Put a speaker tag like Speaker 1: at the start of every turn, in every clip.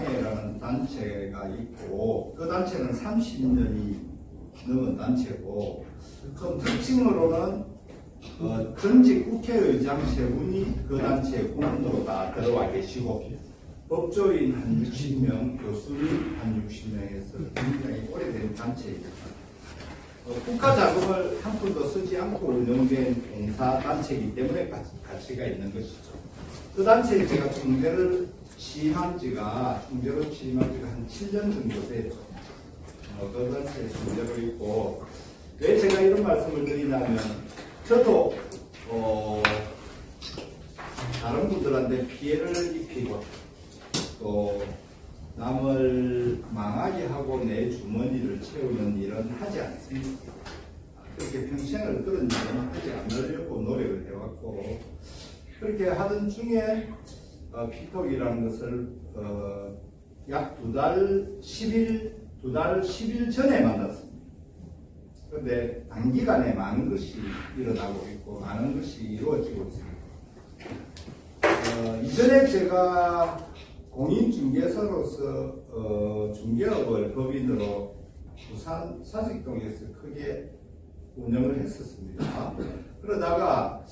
Speaker 1: 동맹회라는 단체가 있고 그 단체는 30년이 넘은 단체고 그 특징으로는 전직 국회의장 3분이 그 단체의 구원으로 다 들어와 계시고 법조인 한 60명, 교수님 한 60명에서 굉장히 오래된 단체입니다. 국가 자금을 한 푼도 쓰지 않고 운영된 봉사단체이기 때문에 가치가 있는 것이죠. 그 단체에 제가 총재로 취임한 지가 한 7년 정도 됐죠. 그 단체에 총재로 있고, 왜 제가 이런 말씀을 드리냐면, 저도 다른 분들한테 피해를 입히고 또 남을 망하게 하고 내 주머니를 채우는 일은 하지 않습니다. 그렇게 평생을 그런 일은 하지 않으려고 노력을 해왔고, 그렇게 하던 중에 피톡이라는 것을 약 10일 전에 만났습니다. 그런데 단기간에 많은 것이 일어나고 있고 많은 것이 이루어지고 있습니다. 이전에 제가 공인중개사로서 중개업을 법인으로 부산 사직동에서 크게 운영을 했었습니다. 그러다가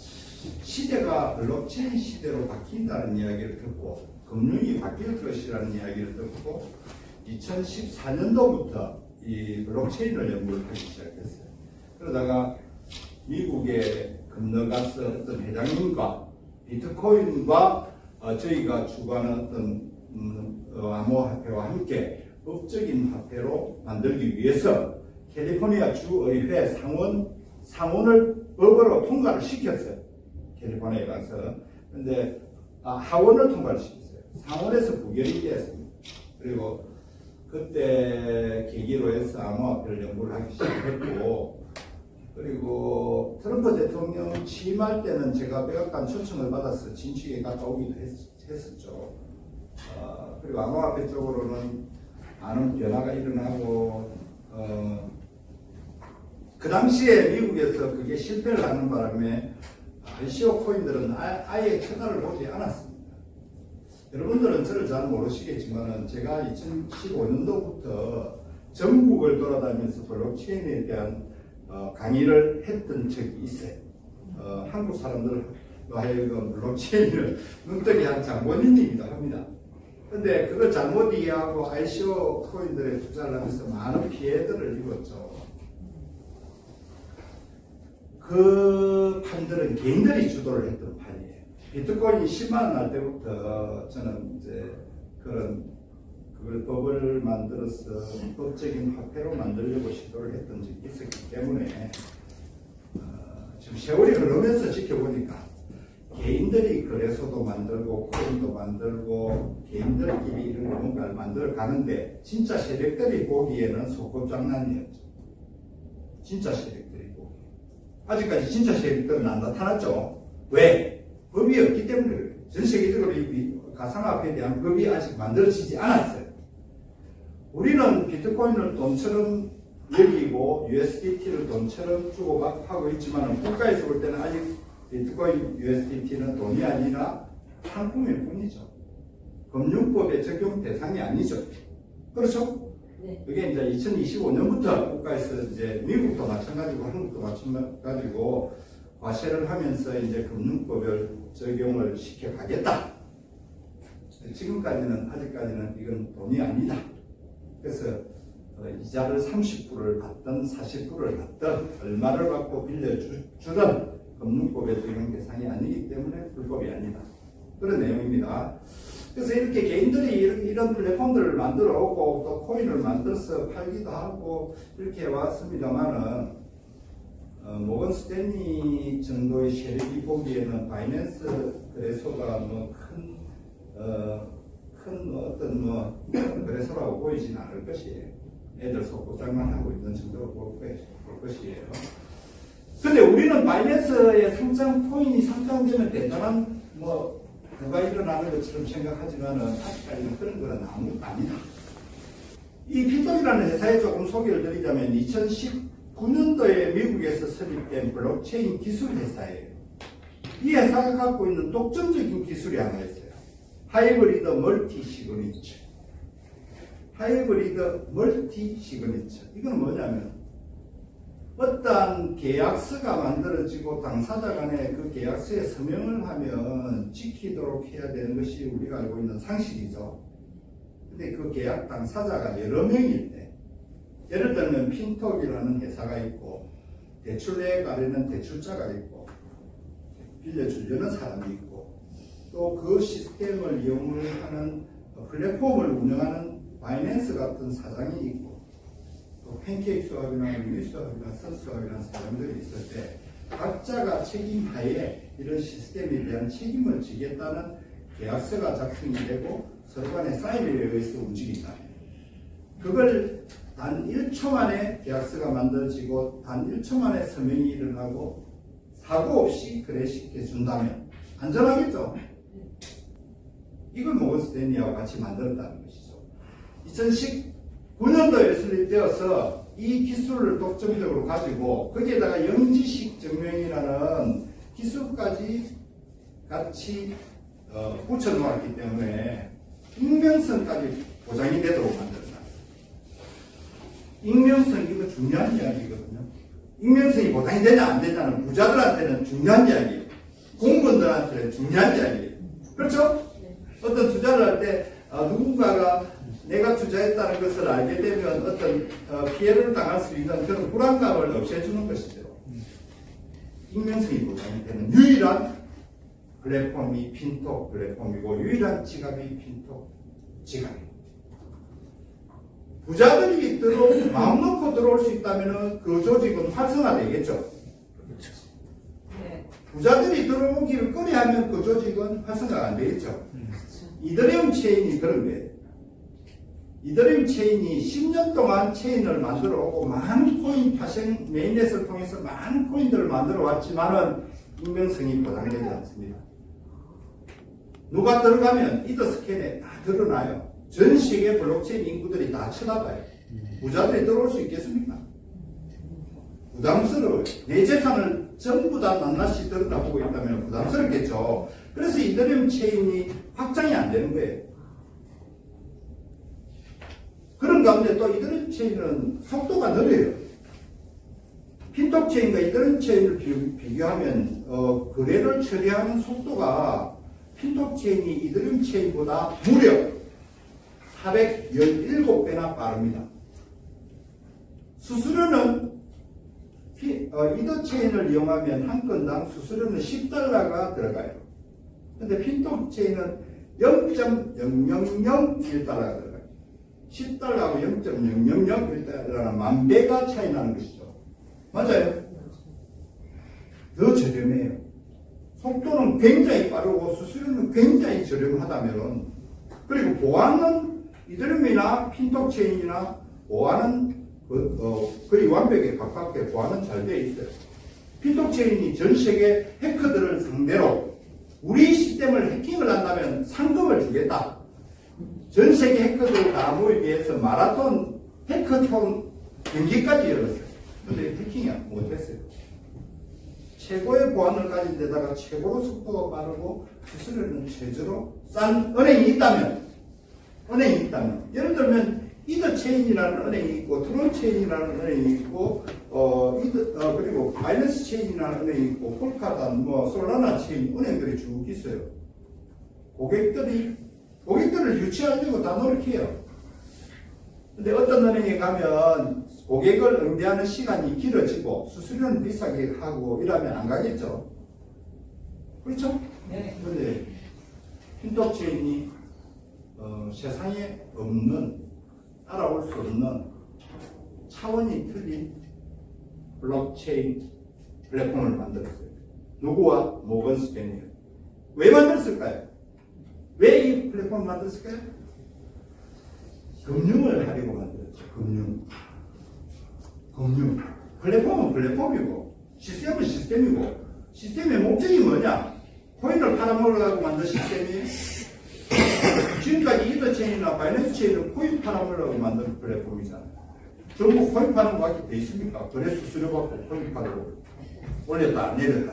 Speaker 1: 시대가 블록체인 시대로 바뀐다는 이야기를 듣고 금융이 바뀔 것이라는 이야기를 듣고 2014년도부터 이 블록체인을 연구하기 시작했어요. 그러다가 미국에 건너가서 어떤 회장님과 비트코인과 저희가 추구하는 어떤 암호화폐와 함께 법적인 화폐로 만들기 위해서 캘리포니아 주의회 상원을 법으로 통과를 시켰어요. 캘리포니아에 가서. 근데 하원을 통과를 시켰어요. 상원에서 부결이 되었습니다. 그리고 그때 계기로 해서 암호화폐를 연구를 하기 시작했고, 그리고 트럼프 대통령 취임할 때는 제가 백악관 초청을 받아서 진취에 갔다 오기도 했었죠. 그리고 암호화폐 쪽으로는 많은 변화가 일어나고, 그 당시에 미국에서 그게 실패를 하는 바람에 ICO 코인들은 아예 쳐다를 보지 않았습니다. 여러분들은 저를 잘 모르시겠지만 제가 2015년도부터 전국을 돌아다니면서 블록체인에 대한 강의를 했던 적이 있어요. 한국 사람들로 하여금 블록체인을 눈뜨게 한 장본인이기도 합니다. 근데 그걸 잘못 이해하고 ICO 코인들에 투자를 하면서 많은 피해들을 입었죠. 그 판들은 개인들이 주도를 했던 판이에요. 비트코인이 10만 원 날 때부터 저는 이제 그걸 법을 만들어서 법적인 화폐로 만들려고 시도를 했던 적이 있었기 때문에 지금 세월이 흐르면서 지켜보니까 개인들이 거래소도 만들고 코인도 만들고 개인들끼리 이런 뭔가를 만들어 가는데 진짜 세력들이 보기에는 소꿉장난이었죠. 진짜 세력들이 보기. 아직까지 진짜 세력들은 안 나타났죠. 왜? 법이 없기 때문에 그래요. 전 세계적으로 이 가상화폐에 대한 법이 아직 만들어지지 않았어요. 우리는 비트코인을 돈처럼 여기고 USDT를 돈처럼 주고받고 있지만 국가에서 볼 때는 아직 비트코인 USDT는 돈이 아니라 상품일 뿐이죠. 금융법에 적용 대상이 아니죠. 그렇죠? 네. 그게 이제 2025년부터 국가에서 이제 미국도 마찬가지고 한국도 마찬가지고 과세를 하면서 이제 금융법을 적용을 시켜가겠다. 지금까지는 아직까지는 이건 돈이 아니다. 그래서 이자를 30%를 받든 40%를 받든 얼마를 받고 빌려주든 금융법의 적용 대상이 아니기 때문에 불법이 아니다. 그런 내용입니다. 그래서 이렇게 개인들이 이런 플랫폼들을 만들어 오고 또 코인을 만들어서 팔기도 하고 이렇게 왔습니다만은 모건 스탠리 정도의 세력이 보기에는 바이낸스 거래소가 큰 거래소라고 보이진 않을 것이에요. 애들 속고장만 하고 있는 정도로 볼 것이에요. 근데 우리는 바이낸스에 코인이 상장되면 대단한 뭐가 일어나는 것처럼 생각하지만은 아직까지는 그런 거는 아무것도 아니다. 이 피톡이라는 회사에 조금 소개를 드리자면 2019년도에 미국에서 설립된 블록체인 기술 회사예요. 이 회사가 갖고 있는 독점적인 기술이 하나 있어요. 하이브리드 멀티 시그니처. 하이브리드 멀티 시그니처. 이건 뭐냐면 어떠한 계약서가 만들어지고 당사자 간에 그 계약서에 서명을 하면 지키도록 해야 되는 것이 우리가 알고 있는 상식이죠. 근데 그 계약 당사자가 여러 명일 때, 예를 들면 핀톡이라는 회사가 있고 대출내에 가려는 대출자가 있고 빌려주려는 사람이 있고 또 그 시스템을 이용을 하는 플랫폼을 운영하는 바이낸스 같은 사장이 있고 또 팬케이크 수학이나 유니 수학이나 선 수학이라는 사람들이 있을 때 각자가 책임하에 이런 시스템에 대한 책임을 지겠다는 계약서가 작성이 되고 서로 간의 사인에 의해서 움직인다. 그걸 단 1초 만에 계약서가 만들어지고 단 1초 만에 서명이 일어나고 사고 없이 거래시켜준다면 안전하겠죠? 이걸 모건 스탠리하고 같이 만들었다는 것이죠. 2019년도에 설립되어서 이 기술을 독점적으로 가지고 거기에다가 영지식 증명이라는 기술까지 같이 붙여놓았기 때문에 익명성까지 보장이 되도록 만들었다. 익명성 이거 중요한 이야기거든요. 익명성이 보장이 되냐 안 되냐는 부자들한테는 중요한 이야기예요. 공무원들한테는 중요한 이야기예요. 그렇죠? 어떤 투자를 할 때 누군가가 내가 투자했다는 것을 알게 되면 어떤 피해를 당할 수 있는 그런 불안감을 없애주는 것이죠. 익명성이 보장이 되는 유일한 플랫폼이 핀톡 플랫폼이고 유일한 지갑이 핀톡 지갑입니다. 부자들이 마음 놓고 들어올 수 있다면 그 조직은 활성화되겠죠. 그렇죠. 네. 부자들이 들어오기를 꺼려하면 그 조직은 활성화가 안 되겠죠. 이더리움 체인이 그런 거예요. 이더리움 체인이 10년 동안 체인을 만들어 오고 많은 코인 파생 메인넷을 통해서 많은 코인들을 만들어 왔지만은 익명성이 보장되지 않습니다. 누가 들어가면 이더스캔에 다 드러나요. 전 세계 블록체인 인구들이 다 쳐다봐요. 부자들이 들어올 수 있겠습니까? 부담스러워요. 내 재산을 전부 다 낱낱이 들여다보고 있다면 부담스럽겠죠. 그래서 이더리움 체인이 확장이 안 되는 거예요. 그런 가운데 또 이더리움 체인은 속도가 느려요. 핀톡 체인과 이더리움 체인을 비교하면 거래를 처리하는 속도가 핀톡 체인이 이더리움 체인보다 무려 417배나 빠릅니다. 수수료는 이더 체인을 이용하면 한 건당 수수료는 $10가 들어가요. 근데 핀톡 체인은 0.0001달러가 들어가요. $10하고 0.0001달러는 10,000배가 차이 나는 것이죠. 맞아요? 더 저렴해요. 속도는 굉장히 빠르고 수수료는 굉장히 저렴하다면, 그리고 보안은 이더리움이나 핀톡 체인이나 보안은 거의 완벽에 가깝게 보안은 잘 되어 있어요. 핀톡 체인이 전 세계 해커들을 상대로 우리 시스템을 해킹을 한다면 상금을 주겠다. 전 세계 해커들 다 모이기 위해서 마라톤 해커톤 경기까지 열었어요. 근데 해킹이 못했어요. 최고의 보안을 가진 데다가 최고로 속도가 빠르고 수수료는 최저로 싼 은행이 있다면, 예를 들면 이더 체인이라는 은행이 있고 트론 체인이라는 은행이 있고 그리고 바이낸스 체인이라는 은행이 있고 폴카단 솔라나 체인 은행들이 쭉 있어요. 고객들을 유치하려고 다 노력해요. 근데 어떤 은행에 가면 고객을 응대하는 시간이 길어지고 수수료는 비싸게 하고 이러면 안 가겠죠. 그렇죠? 네. 그런데 핀톡 체인이 세상에 없는, 따라올 수 없는 차원이 틀린 블록체인 플랫폼을 만들었어요. 누구와? 모건 스탠리. 왜 만들었을까요? 왜 이 플랫폼을 만들었을까요? 금융을 하려고 만들었죠. 금융. 플랫폼은 플랫폼이고 시스템은 시스템이고, 시스템의 목적이 뭐냐? 코인을 팔아먹으려고 만든 시스템이 지금까지 이더 체인이나 바이낸스 체인은 코인 팔아먹으려고 만든 플랫폼이잖아요. 전부 코인 파는 거 같이 돼 있습니까? 거래 수수료 받고 코인 팔고 올렸다 내렸다.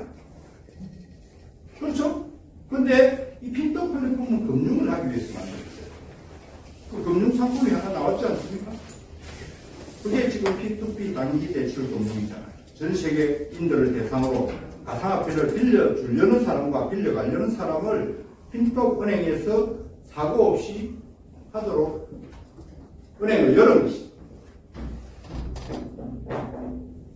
Speaker 1: 그렇죠? 근데 이 핀톡 플랫폼은 금융을 하기 위해서 만들었어요. 그 금융상품이 하나 나왔지 않습니까? 그게 지금 P2P 단기 대출 금융이잖아요. 전 세계인들을 대상으로 가상화폐를 빌려주려는 사람과 빌려가려는 사람을 핀톡은행에서 사고 없이 하도록 은행을 열은 것이죠.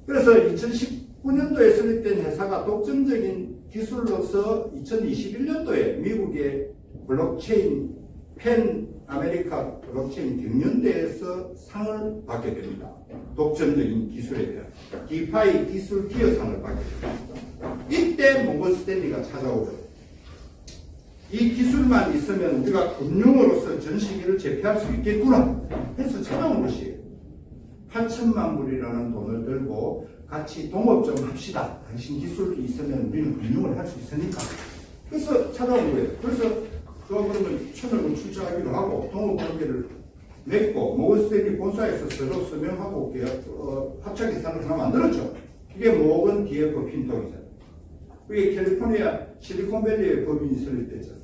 Speaker 1: 그래서 2019년도에 설립된 회사가 독점적인 기술로서 2021년도에 미국의 블록체인 펜 아메리카 블록체인 경연대회에서 상을 받게 됩니다. 독점적인 기술에 대한 디파이 기술 기여상을 받게 됩니다. 이때 모건 스탠리가 찾아오죠. 이 기술만 있으면 우리가 금융으로서 전 세계를 제패할 수 있겠구나 해서 찾아온 것이에요. 8천만 불이라는 돈을 들고 같이 동업 좀 합시다. 당신 기술이 있으면 우리는 금융을 할 수 있으니까. 그래서 찾아온 거예요. 그래서 그러면 1,000억을 출자하기로 하고 동업 관계를 맺고 모건 스탠리 본사에서 서로 서명하고 합작 계산을 하나 만들었죠. 이게 모건 DF 핀톡이잖아요. 그게 캘리포니아 실리콘밸리의 법인이 설립됐죠.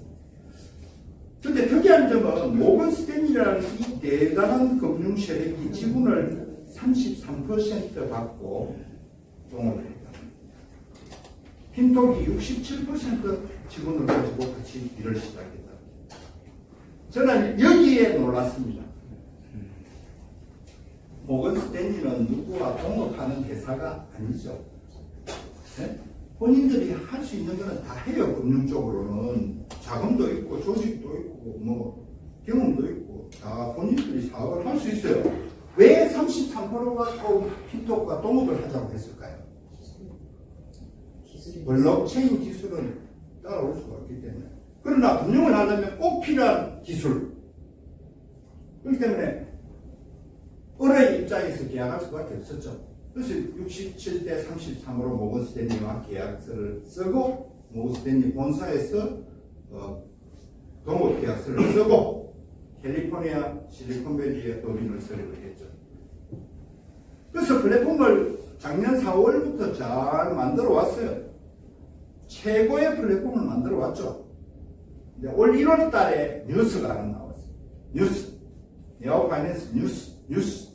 Speaker 1: 그런데 특이한 점은 모건 스탠리라는 이 대단한 금융 세력이 지분을 33% 받고 동업을 했다. 핀톡이 67% 지분을 가지고 같이 일을 시작했다. 저는 여기에 놀랐습니다. 모건 스탠리는 누구와 동업하는 회사가 아니죠. 네? 본인들이 할 수 있는 거는 다 해요. 금융적으로는 자금도 있고 조직도 있고 뭐 경험도 있고 다 본인들이 사업을 할 수 있어요. 왜 33% 갖고 핀톡과 동업을 하자고 했을까요? 블록체인 기술은 따라올 수가 없기 때문에. 그러나 금융을 하려면 꼭 필요한 기술. 그렇기 때문에 은행 입장에서 계약할 수밖에 없었죠. 그래서 67대 33으로 모건 스탠리와 계약서를 쓰고 모건 스탠리 본사에서 동업 계약서를 쓰고 캘리포니아 실리콘밸리의 법인을 설립을 했죠. 그래서 플랫폼을 작년 4월부터 잘 만들어 왔어요. 최고의 플랫폼을 만들어 왔죠. 올 1월 달에 뉴스가 하나 나왔어요. 뉴스. 네오 파이낸스 뉴스.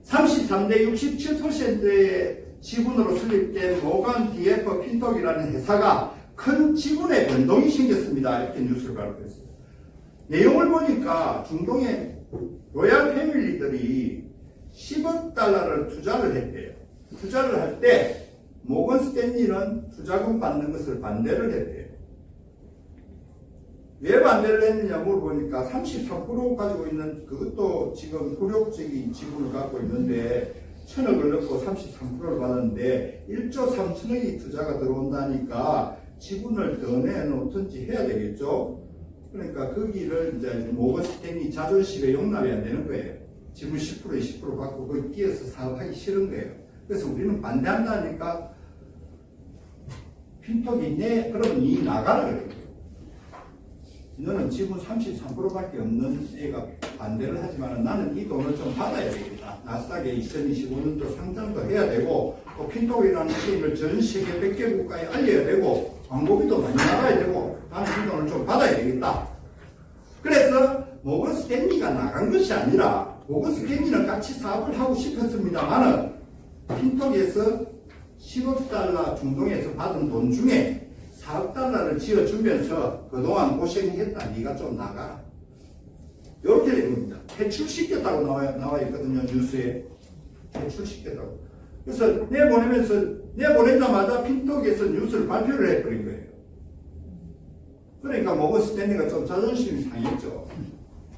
Speaker 1: 33대 67%의 지분으로 설립된 모건 DF 핀톡이라는 회사가 큰 지분의 변동이 생겼습니다. 이렇게 뉴스를 발표했어요. 내용을 보니까 중동의 로얄 패밀리들이 10억 달러를 투자를 했대요. 투자를 할 때 모건 스탠리는 투자금 받는 것을 반대를 했대요. 왜 반대를 했느냐 물어보니까 33% 가지고 있는 그것도 지금 굴욕적인 지분을 갖고 있는데 1,000억을 넣고 33%를 받았는데 1조 3천억이 투자가 들어온다니까 지분을 더 내놓든지 해야 되겠죠. 그러니까 거기를 이제 모건 스탠리 자존심에 용납이 안 되는 거예요. 지분 10%에 10% 받고 거기 끼어서 사업하기 싫은 거예요. 그래서 우리는 반대한다니까 핀톡이 네 그러면 니 나가라 그래요. 너는 지분 33%밖에 없는 애가 반대를 하지만 나는 이 돈을 좀 받아야 되겠다. 나스닥에 2025년도 상장도 해야 되고 또 핀톡이라는 게임을 전 세계 100개 국가에 알려야 되고 광고비도 많이 나가야 되고 나는 이 돈을 좀 받아야 되겠다. 그래서 모건 스탠리가 나간 것이 아니라 모건 스탠리는 같이 사업을 하고 싶었습니다만은 핀톡에서 10억 달러 중동에서 받은 돈 중에 4억 달러를 지어주면서 그동안 고생했다. 네가 좀 나가라. 이렇게 된 겁니다. 퇴출시켰다고 나와 있거든요. 뉴스에. 퇴출시켰다고. 그래서 내보내자마자 핀톡에서 뉴스를 발표를 해버린 거예요. 그러니까 모건 스탠리가 좀 자존심이 상했죠.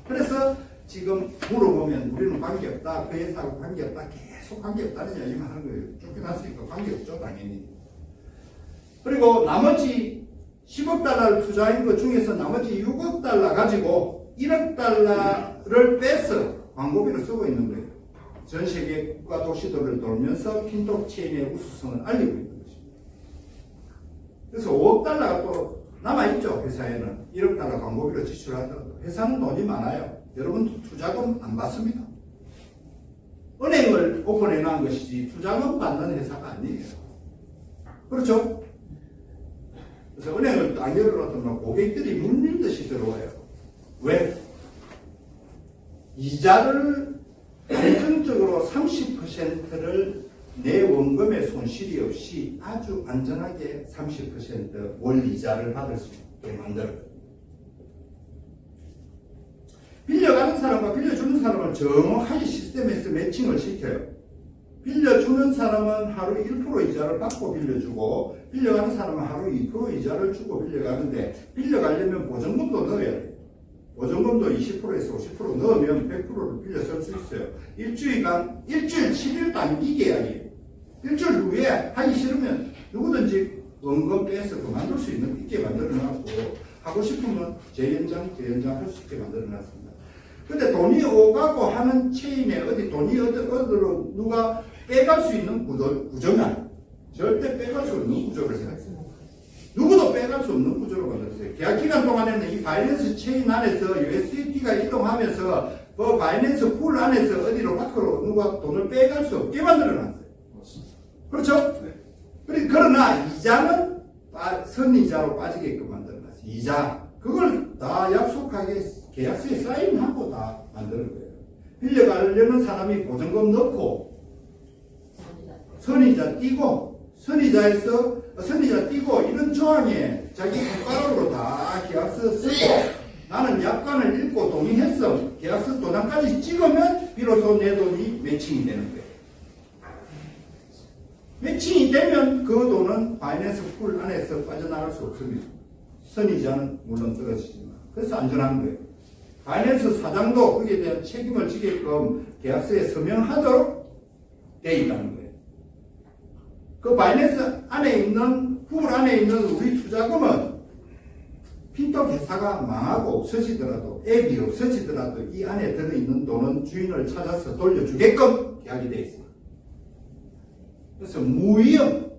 Speaker 1: 그래서 지금 물어보면 우리는 관계없다. 그 회사하고 관계없다. 계속 관계없다는 이야기만 하는 거예요. 쫓겨났으니까 관계없죠. 당연히. 그리고 나머지 10억 달러를 투자한 것 중에서 나머지 6억 달러 가지고 1억 달러를 빼서 광고비를 쓰고 있는 거예요. 전 세계 국가 도시들을 돌면서 핀톡 체인의 우수성을 알리고 있는 것입니다. 그래서 5억 달러가 또 남아있죠. 회사에는 1억 달러 광고비를 지출하더라도 회사는 돈이 많아요. 여러분 투자금 안 받습니다. 은행을 오픈해 놓은 것이지 투자금 받는 회사가 아니에요. 그렇죠? 그래서 은행을 딱 열어놓으면 고객들이 물밀듯이 들어와요. 왜? 이자를 안정적으로 30%를 내 원금의 손실이 없이 아주 안전하게 30% 월 이자를 받을 수 있게 만들어요. 빌려가는 사람과 빌려주는 사람을 정확하게 시스템에서 매칭을 시켜요. 빌려주는 사람은 하루 1% 이자를 받고 빌려주고, 빌려가는 사람은 하루 2% 이자를 주고 빌려가는데, 빌려가려면 보증금도 넣어야 돼요. 보증금도 20%에서 50% 넣으면 100%를 빌려 쓸 수 있어요. 일주일 7일 단기 계약이에요. 일주일 후에 하기 싫으면 누구든지 원금 빼서 그만둘 수 있게 만들어놨고, 하고 싶으면 재연장 할 수 있게 만들어놨습니다. 근데 돈이 오가고 하는 체인에 어디 돈이 어디로 누가 빼갈 수 있는 구조는 절대 빼갈 수 없는 구조를 생각했어요. 누구도 빼갈 수 없는 구조로 만들었어요. 계약 기간 동안에는 이 바이낸스 체인 안에서 USDT가 이동하면서 그 바이낸스 풀 안에서 어디로 밖으로 누가 돈을 빼갈 수 없게 만들어놨어요. 그렇죠? 네. 그러나 이자는 선이자로 빠지게끔 만들어놨어요. 이자. 그걸 다 약속하게 계약서에 사인하고 다 만드는 거예요. 빌려가려는 사람이 보증금 넣고 선이자 띄고 이런 조항에 자기 손가락으로 다 계약서 쓰고 나는 약관을 읽고 동의했어. 계약서 도장까지 찍으면 비로소 내 돈이 매칭이 되는 거예요. 매칭이 되면 그 돈은 바이낸스 풀 안에서 빠져나갈 수 없습니다. 선이자는 물론 떨어지지만. 그래서 안전한 거예요. 바이낸스 사장도 거기에 대한 책임을 지게끔 계약서에 서명하도록 되어 있다는 거예요. 그 바이낸스 안에 있는, 풀 안에 있는 우리 투자금은 핀톡 회사가 망하고 없어지더라도, 앱이 없어지더라도 이 안에 들어있는 돈은 주인을 찾아서 돌려주게끔 계약이 되어 있습니다. 그래서 무위험,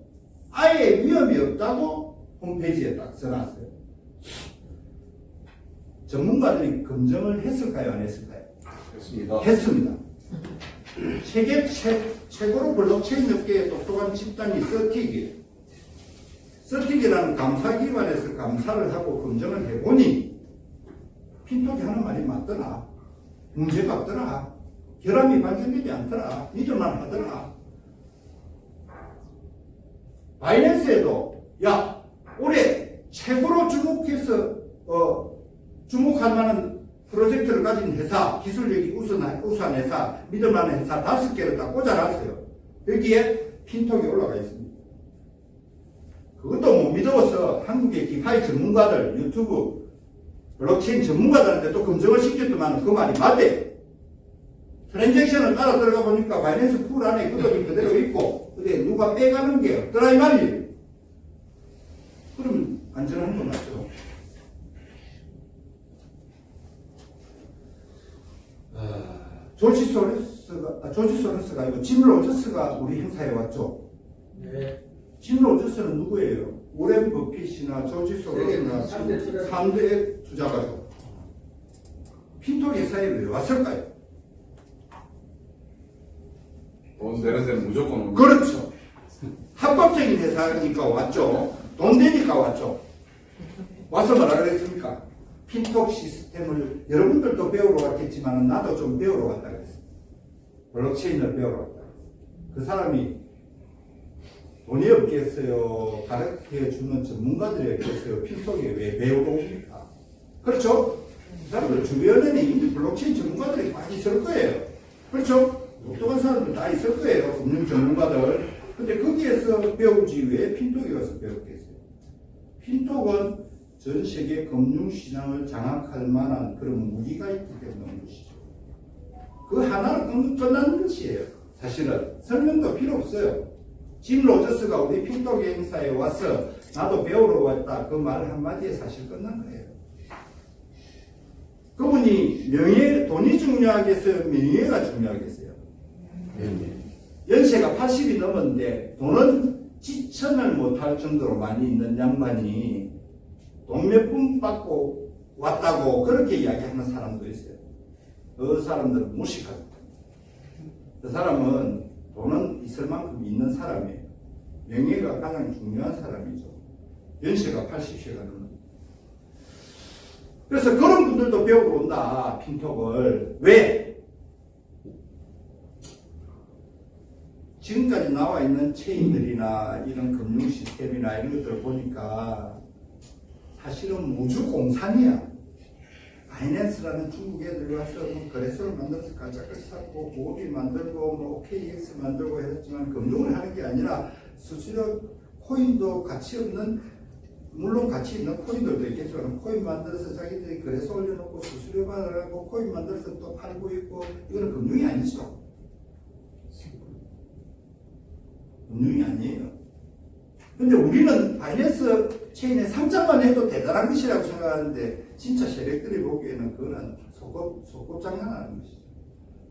Speaker 1: 아예 위험이 없다고 홈페이지에 딱 써놨어요. 전문가들이 검증을 했을까요? 안 했을까요?
Speaker 2: 했습니다.
Speaker 1: 했습니다. 세계 최고로 블록체인 업계의 똑똑한 집단이 서틱이에요. 서틱이라는 감사기관에서 감사를 하고 검증을 해보니 핀톡이 하는 말이 맞더라. 문제가 없더라. 결함이 발견되지 않더라. 믿을만 하더라. 바이낸스에도 올해 최고로 주목할 만한 프로젝트를 가진 회사, 기술력이 우수한 회사, 믿을만한 회사 5개를 다 꽂아놨어요. 여기에 핀톡이 올라가 있습니다. 그것도 못 믿어서 한국의 디파이 전문가들, 유튜브, 블록체인 전문가들한테 또 검증을 시켰더만 그 말이 맞대. 트랜잭션을 따라 들어가 보니까 바이낸스 풀 안에 그 돈이 그대로 있고, 근데 누가 빼가는 게 없더라 이 말이에요. 그러면 안전한 거 맞죠? 조지 소로스가 아니고 짐 로저스가 우리 행사에 왔죠?
Speaker 2: 네.
Speaker 1: 짐 로저스는 누구예요? 오렌 버핏이나 조지 소로스나 3대 투자가죠. 핀톡 회사에 왜 왔을까요?
Speaker 2: 돈 되는 데는 무조건 옵니다.
Speaker 1: 그렇죠. 합법적인 회사니까 왔죠. 돈 되니까 왔죠. 와서 뭐라 그랬습니까? 핀톡 시스템을 여러분들도 배우러 왔겠지만 나도 좀 배우러 왔다 그랬어요. 블록체인을 배우러 왔다 그랬어요. 그 사람이 돈이 없겠어요? 가르쳐주는 전문가들이 없겠어요? 핀톡에 왜 배우러 옵니까? 그렇죠? 사람들 주변에는 이미 블록체인 전문가들이 많이 있을 거예요. 그렇죠? 똑똑한 사람들 다 있을 거예요. 금융 전문가들. 근데 거기에서 배우지 왜 핀톡에 가서 배웠겠어요? 핀톡은 전 세계 금융시장을 장악할 만한 그런 무기가 있기 때문에 온 것이죠. 그 하나로 끝나는 것이에요. 사실은 설명도 필요 없어요. 짐 로저스가 우리 핀톡 행사에 와서 나도 배우러 왔다 그 말 한마디에 사실 끝난 거예요. 그분이 돈이 중요하겠어요? 명예가 중요하겠어요? 연세가 80이 넘었는데 돈은 지천을 못할 정도로 많이 있는 양반이 돈 몇 푼 받고 왔다고 그렇게 이야기하는 사람도 있어요. 그 사람들은 무식하다. 그 사람은 돈은 있을 만큼 있는 사람이에요. 명예가 가장 중요한 사람이죠. 연세가 80세가 넘는. 그래서 그런 분들도 배우러 온다, 핀톡을. 왜? 지금까지 나와 있는 체인들이나 이런 금융 시스템이나 이런 것들을 보니까 사실은 우주 공산이야. 바이낸스라는 중국 애들이 와서 뭐 거래소를 만들어서 가짜를 샀고 고업이 만들고 뭐 OKX 만들고 했지만 금융을 하는 게 아니라 수수료 코인도 가치 없는, 물론 가치 있는 코인들도 있겠지만 코인 만들어서 자기들이 거래소 올려놓고 수수료 받아가고 코인 만들어서 또 팔고 있고, 이거는 금융이 아니죠. 금융이 아니에요. 근데 우리는 바이낸스 체인에 상장만 해도 대단한 것이라고 생각하는데 진짜 세력들이 보기에는 그거는 속고 장난하는 것이죠.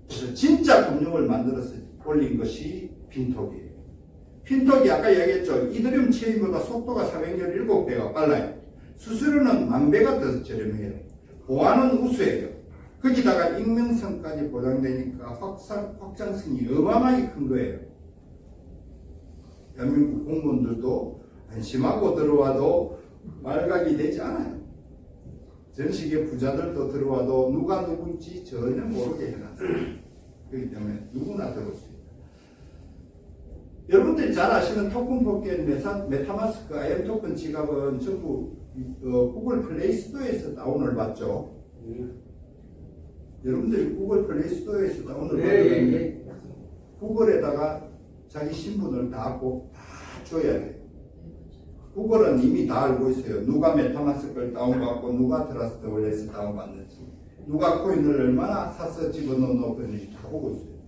Speaker 1: 그래서 진짜 금융을 만들어서 올린 것이 핀톡이에요. 핀톡이 아까 이야기했죠. 이더리움 체인보다 속도가 417배가 빨라요. 수수료는 10,000배가 더 저렴해요. 보안은 우수해요. 거기다가 익명성까지 보장되니까 확장성이 어마어마하게 큰 거예요. 대한민국 공무원들도 안심하고 들어와도 말각이 되지 않아요. 전식의 부자들도 들어와도 누가 누군지 전혀 모르게 해놨어요. 그렇기 때문에 누구나 들어올 수 있다. 여러분들이 잘 아시는 토큰 포켓, 메타마스크, IM 토큰 지갑은 전부 구글 플레이 스토어에서 다운을 받죠. 여러분들이 구글 플레이 스토어에서 다운을 받는데 구글에다가 자기 신분을 다 줘야 돼요. 구글은 이미 다 알고 있어요. 누가 메타마스크를 다운받고 누가 트러스트 월렛을 다운받는지, 누가 코인을 얼마나 사서 집어넣었는지 다 보고 있어요.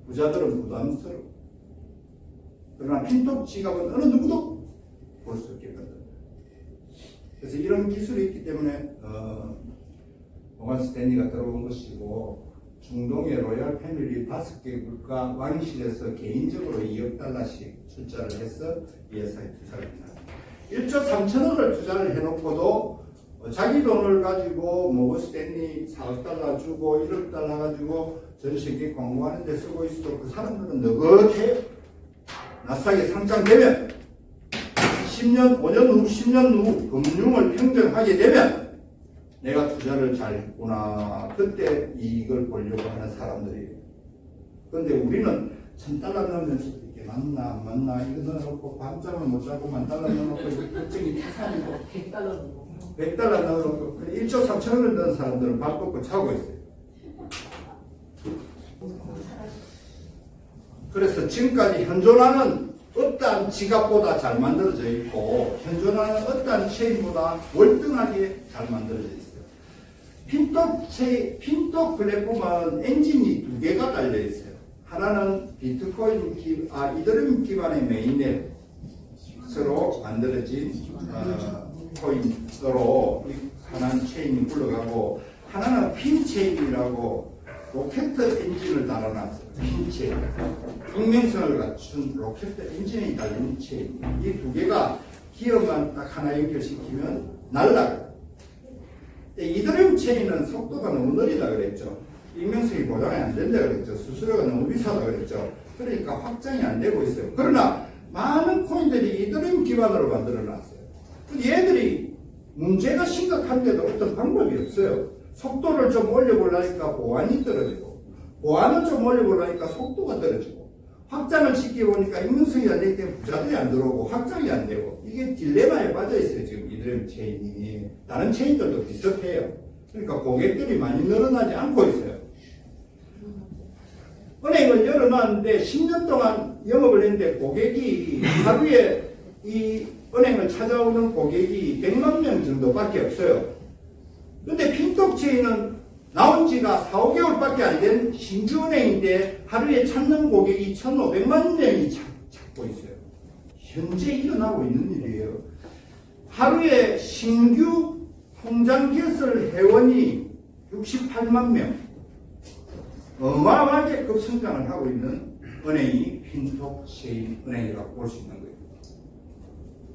Speaker 1: 부자들은 부담스러워. 그러나 핀톡 지갑은 어느 누구도 볼 수 없게 만든다. 그래서 이런 기술이 있기 때문에 모건 스탠리가 들어온 것이고, 중동의 로얄 패밀리 5개 국가 왕실에서 개인적으로 2억 달러씩 출자를 해서 이 회사에 투자를 합니다. 1조 3천억을 투자를 해놓고도 자기 돈을 가지고 모건 스탠리 4억 달러 주고 1억 달러 가지고 전 세계 광고하는 데 쓰고 있어도 그 사람들은 느긋해요. 나스닥에 상장되면 10년, 5년 후, 10년 후 금융을 평정하게 되면 내가 투자를 잘했구나, 그때 이익을 보려고 하는 사람들이에요. 그런데 우리는 1,000달러 넣으면서도 이게 맞나 안 맞나 이거 넣어놓고 밤잠을 못 자고 10,000달러 넣어놓고 걱정이 태산이고 100달러 넣어놓고 1조 3천원을 넣은 사람들은 밥 먹고 자고 있어요. 그래서 지금까지 현존하는 어떠한 지갑보다 잘 만들어져 있고 현존하는 어떠한 체인보다 월등하게 잘 만들어져 있어요. 핀톡 플랫폼은 엔진이 2개가 달려 있어요. 하나는 비트코인 이더리움 기반의 메인넷으로 만들어진 코인으로 하나는 체인이 굴러가고, 하나는 핀체인이라고 로켓 엔진을 달아놨어요. 핀체인. 익명성을 갖춘 로켓 엔진이 달린 체인. 이 2개가 기어만 딱 하나 연결시키면 날아가요. 이더리움 체인은 속도가 너무 느리다 그랬죠. 익명성이 보장이 안 된다 그랬죠. 수수료가 너무 비싸다 그랬죠. 그러니까 확장이 안 되고 있어요. 그러나 많은 코인들이 이더리움 기반으로 만들어 놨어요. 얘들이 문제가 심각한데도 어떤 방법이 없어요. 속도를 좀 올려보려니까 보안이 떨어지고, 보안을 좀 올려보려니까 속도가 떨어지고, 확장을 시켜보니까 익명성이 안 되기 때문에 부자들이 안 들어오고 확장이 안 되고, 이게 딜레마에 빠져 있어요. 지금 이더리움 체인이. 다른 체인들도 비슷해요. 그러니까 고객들이 많이 늘어나지 않고 있어요. 은행을 열어놨는데 10년 동안 영업을 했는데 고객이 하루에 이 은행을 찾아오는 고객이 100만 명 정도밖에 없어요. 근데 핀톡 체인은 나온 지가 4, 5개월 밖에 안 된 신규은행인데 하루에 찾는 고객이 1,500만 명이 찾고 있어요. 현재 일어나고 있는 일이에요. 하루에 신규 통장 개설 회원이 68만 명. 어마어마하게 급성장을 하고 있는 은행이 핀톡 체인 은행이라고 볼 수 있는 거예요.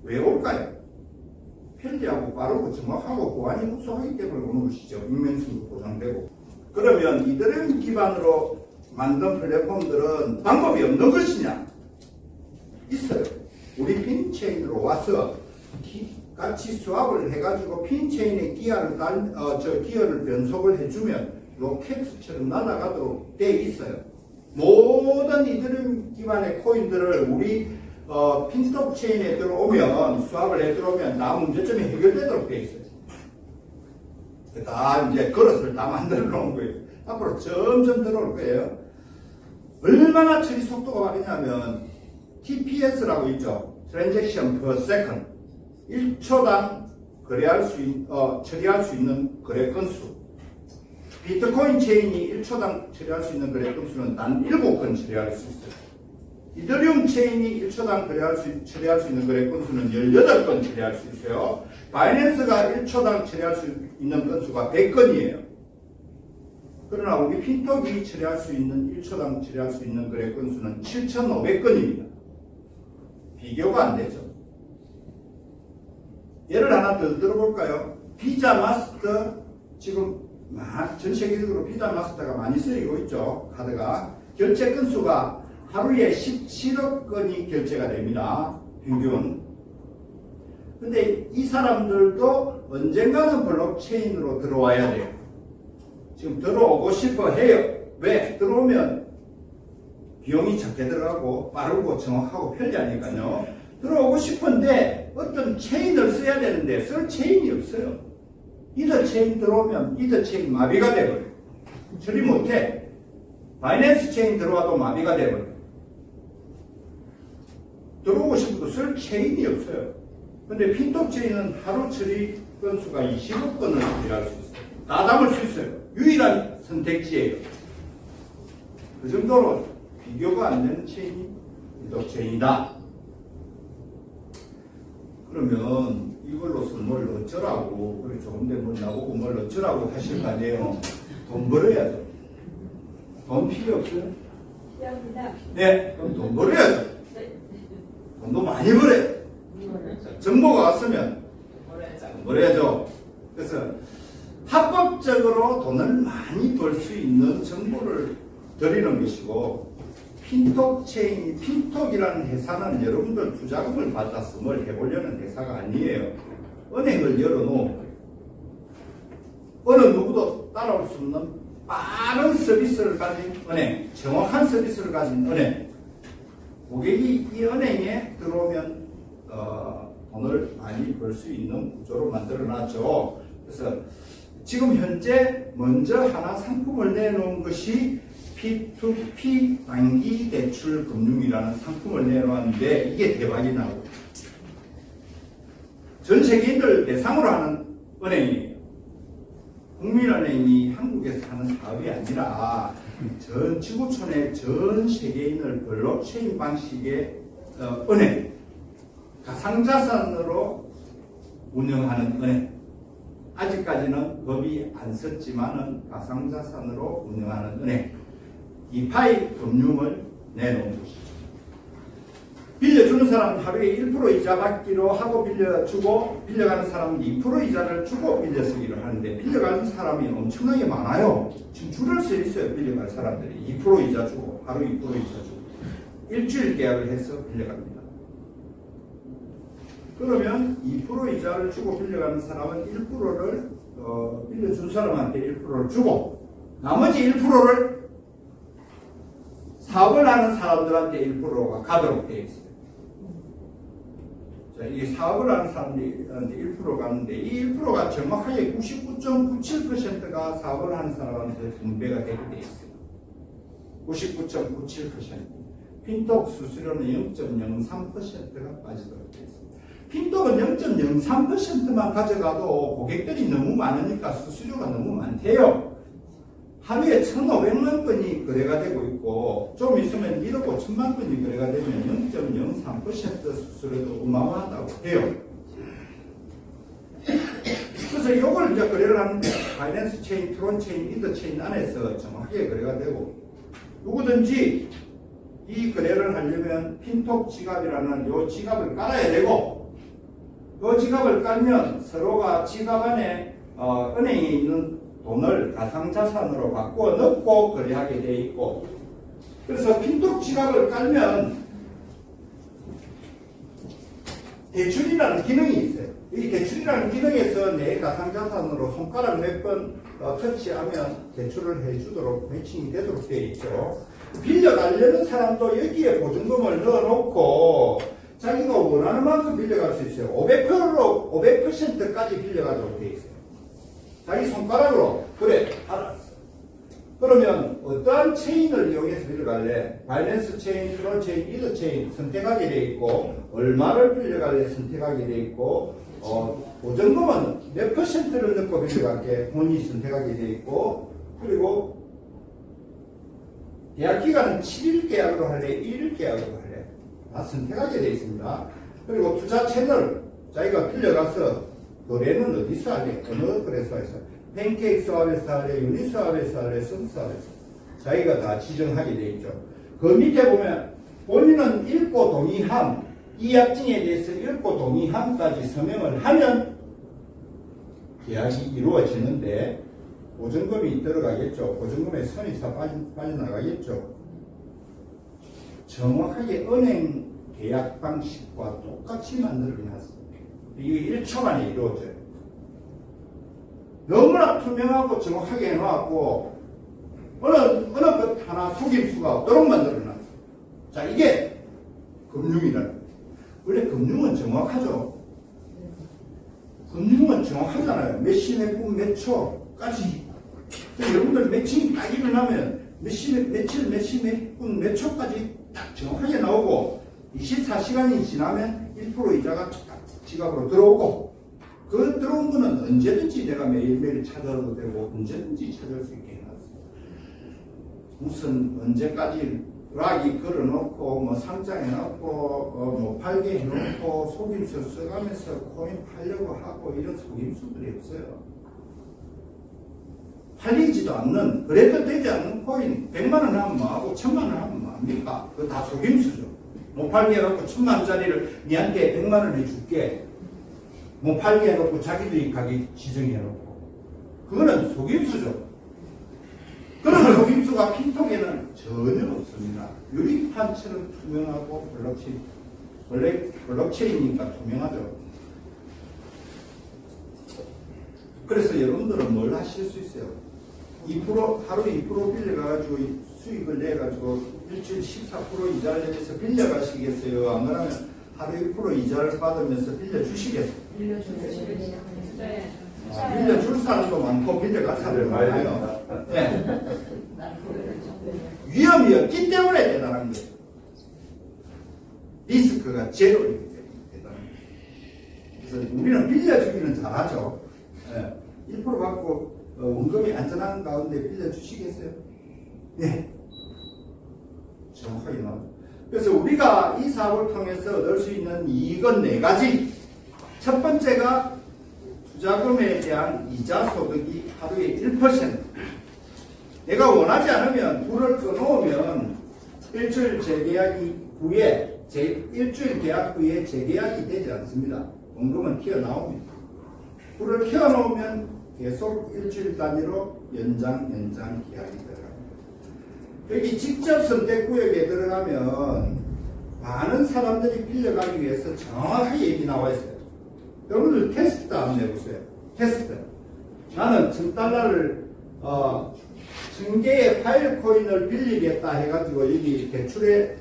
Speaker 1: 왜 올까요? 편리하고 빠르고 정확하고 보안이 우수하기 때문에 오는 것이죠. 익명성도 보장되고. 그러면 이더리움 기반으로 만든 플랫폼들은 방법이 없는 것이냐? 있어요. 우리 핀체인으로 와서 같이 스왑을 해가지고 핀 체인의 기어를 변속을 해주면 로켓처럼 날아가도록 되어 있어요. 모든 이더리움 기반의 코인들을 우리 핀톱 체인에 들어오면 스왑을 해 들어오면 다 문제점이 해결되도록 되어 있어요. 다 이제 그릇을 다 만들어 놓은 거예요. 앞으로 점점 들어올 거예요. 얼마나 처리 속도가 빠르냐면 TPS라고 있죠. Transaction per second. 1초당 처리할 수 있는 거래 건수. 비트코인 체인이 1초당 처리할 수 있는 거래 건수는 단 7건 처리할 수 있어요. 이더리움 체인이 1초당 처리할 수 있는 거래 건수는 18건 처리할 수 있어요. 바이낸스가 1초당 처리할 수 있는 건수가 100건이에요. 그러나 우리 핀톡이 1초당 처리할 수 있는 거래 건수는 7,500건입니다. 비교가 안 되죠. 예를 하나 더 들어볼까요? 비자 마스터, 지금 전 세계적으로 비자 마스터가 많이 쓰이고 있죠. 카드가. 결제 건수가 하루에 17억 건이 결제가 됩니다. 평균. 근데 이 사람들도 언젠가는 블록체인으로 들어와야 돼요. 지금 들어오고 싶어 해요. 왜? 들어오면 비용이 적게 들어가고 빠르고 정확하고 편리하니까요. 들어오고 싶은데 어떤 체인을 써야 되는데 쓸 체인이 없어요. 이더 체인 들어오면 이더 체인 마비가 돼버려요. 처리 못해. 바이낸스 체인 들어와도 마비가 돼버려요. 들어오고 싶어도 쓸 체인이 없어요. 근데 핀톱 체인은 하루 처리 건수가 20억 건을 처리할 수 있어요. 다 담을 수 있어요. 유일한 선택지예요. 그 정도로 비교가 안 되는 체인이 핀톱 체인이다. 그러면 이걸로서 뭘 어쩌라고, 그래 좋은데 뭘 나보고 뭘 어쩌라고 하실 거 아니에요. 돈 벌어야죠. 돈 필요 없어요?
Speaker 3: 필요합니다.
Speaker 1: 네, 그럼 돈 벌어야죠. 돈도 많이 벌어요. 정보가 왔으면 돈 벌어야죠. 그래서 합법적으로 돈을 많이 벌 수 있는 정보를 드리는 것이고, 핀톡 체인, 핀톡이라는 회사는 여러분들 투자금을 받아서 뭘 해보려는 회사가 아니에요. 은행을 열어놓은 어느 누구도 따라올 수 없는 빠른 서비스를 가진 은행, 정확한 서비스를 가진 은행. 고객이 이 은행에 들어오면 돈을 많이 벌 수 있는 구조로 만들어놨죠. 그래서 지금 현재 먼저 하나 상품을 내놓은 것이 P2P 단기 대출 금융이라는 상품을 내놓았는데 이게 대박이 나고 전 세계인들 대상으로 하는 은행이에요. 국민은행이 한국에서 하는 사업이 아니라 전 지구촌의 전 세계인을 블록체인 방식의 은행, 가상자산으로 운영하는 은행. 아직까지는 법이 안 썼지만은 가상자산으로 운영하는 은행. 디파이 금융을 내놓은 것이죠. 빌려주는 사람은 하루에 1% 이자 받기로 하고 빌려주고, 빌려가는 사람은 2% 이자를 주고 빌려쓰기를 하는데, 빌려가는 사람이 엄청나게 많아요. 지금 줄을 서 있어요. 빌려갈 사람들이 2% 이자 주고, 하루 2% 이자 주고, 일주일 계약을 해서 빌려갑니다. 그러면 2% 이자를 주고 빌려가는 사람은 1%를 빌려준 사람한테 1%를 주고, 나머지 1%를 사업을 하는 사람들한테 1%가 가도록 되어 있어요. 자, 이 사업을 하는 사람들한테 1% 가는데, 이 1%가 정확하게 99.97%가 사업을 하는 사람한테 분배가 되게 되어 있어요. 99.97%. 핀톡 수수료는 0.03%가 빠지도록 되어 있어요. 핀톡은 0.03%만 가져가도 고객들이 너무 많으니까 수수료가 너무 많대요. 하루에 1,500만 건이 거래가 되고 있고, 좀 있으면 1억 5천만 건이 거래가 되면 0.03% 수수료도 어마어마하다고 해요. 그래서 이걸 이제 거래를 하는데, 바이낸스 체인, 트론 체인, 이더 체인 안에서 정확하게 거래가 되고, 누구든지 이 거래를 하려면 핀톡 지갑이라는 요 지갑을 깔아야 되고, 요 지갑을 깔면 서로가 지갑 안에 은행에 있는 돈을 가상자산으로 바꾸어 넣고 거래하게 되어 있고, 그래서 핀톡 지갑을 깔면 대출이라는 기능이 있어요. 이 대출이라는 기능에서 내 가상자산으로 손가락 몇 번 터치하면 대출을 해주도록 매칭이 되도록 되어 있죠. 빌려가려는 사람도 여기에 보증금을 넣어놓고 자기가 원하는 만큼 빌려갈 수 있어요. 500%까지 빌려가도록 되어 있어요. 자기 손가락으로. 그래, 알았어. 그러면 어떠한 체인을 이용해서 빌려갈래? 바이낸스 체인, 트론 체인, 이더 체인 선택하게 되어 있고, 얼마를 빌려갈래 선택하게 되어 있고, 보증금은 몇 퍼센트를 넣고 빌려갈게 본인이 선택하게 되어 있고, 그리고 계약 기간은 7일 계약으로 할래, 1일 계약으로 할래, 다 선택하게 되어 있습니다. 그리고 투자 채널, 자기가 빌려가서 거래는 어디서 할래? 어느 거래소에서? 팬케이크 사업에서 할래, 유니 사업에서 할래, 선 사업에서. 자기가 다 지정하게 되어 있죠. 그 밑에 보면 본인은 읽고 동의함, 이 약정에 대해서 읽고 동의함까지 서명을 하면 계약이 이루어지는데 보증금이 들어가겠죠. 보증금에 선이 다 빠져나가겠죠. 정확하게 은행 계약 방식과 똑같이 만들어놨습니다. 이게 1초 만에 이루어져요. 너무나 투명하고 정확하게 해놓았고 어느 것 하나 속임수가 없도록 만들어놨어요. 자, 이게 금융이라는 거예요. 원래 금융은 정확하죠. 금융은 정확하잖아요. 몇 시, 몇 분, 몇 초까지. 여러분들 매칭이 딱 일어나면 몇 시, 며칠, 몇 시, 몇 분, 몇 초까지 딱 정확하게 나오고 24시간이 지나면 1% 이자가 딱 지갑으로 들어오고 그 들어온 거는 언제든지 내가 매일매일 찾아도 되고 언제든지 찾을 수 있게 해놨어요. 무슨 언제까지 락이 걸어놓고 뭐 상장해놓고 뭐 팔게 해놓고 속임수 써가면서 코인 팔려고 하고 이런 속임수들이 없어요. 팔리지도 않는 그래도 되지 않는 코인 100만원 하면 뭐하고 1000만원 하면 뭐합니까? 그거 다 속임수죠. 못 팔게 해놓고 1000만원짜리를 니한테 100만원 해줄게. 못 팔게 해놓고 자기들이 가게 지정해놓고 그거는 속임수죠. 그런 속임수가 핀톡에는 전혀 없습니다. 유리판처럼 투명하고 블록체인이니까 투명하죠. 그래서 여러분들은 뭘 하실 수 있어요? 2% 하루에 2% 빌려가지고 수익을 내가지고 일주일 14% 이자를 내면서 빌려가시겠어요? 안 그러면 하루 1% 이자를 받으면서 빌려주시겠어요? 빌려줄 사람도 많고 빌려갈 사람도 많아요. 네. 위험이 없기 때문에 대단한 거예요. 리스크가 제로이기 때문에 대단한 거예요. 그래서 우리는 빌려주기는 잘하죠. 네. 1% 받고 원금이 안전한 가운데 빌려주시겠어요? 네. 정확하게 나오죠. 그래서 우리가 이 사업을 통해서 얻을 수 있는 이익은 4가지. 첫 번째가 투자금에 대한 이자 소득이 하루에 1%. 내가 원하지 않으면 불을 꺼놓으면 일주일 계약 후에 재계약이 되지 않습니다. 원금은 튀어나옵니다. 불을 켜놓으면 계속 일주일 단위로 연장 계약이 들어갑니다. 여기 직접 선택구역에 들어가면 많은 사람들이 빌려가기 위해서 정확하게 얘기 나와 있어요. 여러분들 테스트 한번 해보세요. 테스트. 나는 1000달러를 1000개의 파일 코인을 빌리겠다 해가지고 여기 대출에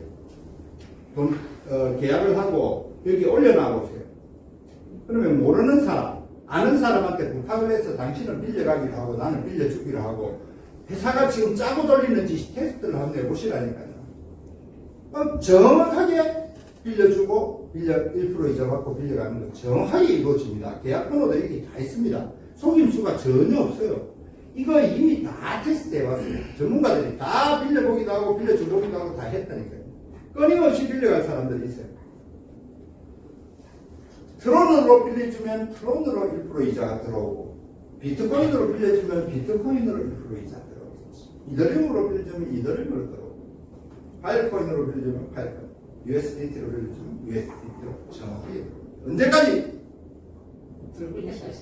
Speaker 1: 계약을 하고 여기 올려놔 보세요. 그러면 모르는 사람, 아는 사람한테 부탁을 해서 당신은 빌려가기로 하고 나는 빌려주기로 하고 회사가 지금 짜고 돌리는지 테스트를 한번 해보시라니까요. 그럼 정확하게 빌려주고 1% 이자 받고 빌려가는 거 정확하게 이루어집니다. 계약번호도 여기 다 있습니다. 속임수가 전혀 없어요. 이거 이미 다 테스트 해봤어요. 전문가들이 다 빌려보기도 하고 빌려주보기도 하고 다 했다니까요. 끊임없이 빌려갈 사람들이 있어요. 트론으로 빌려주면 트론으로 1% 이자가 들어오고 비트코인으로 빌려주면 비트코인으로 1% 이자 들어오고 이더리움으로 빌려주면 이더리움으로 들어오고 파일코인으로 빌려주면 파일코인 USDT로 빌려주면 USDT로 정확하게 들어오고 언제까지?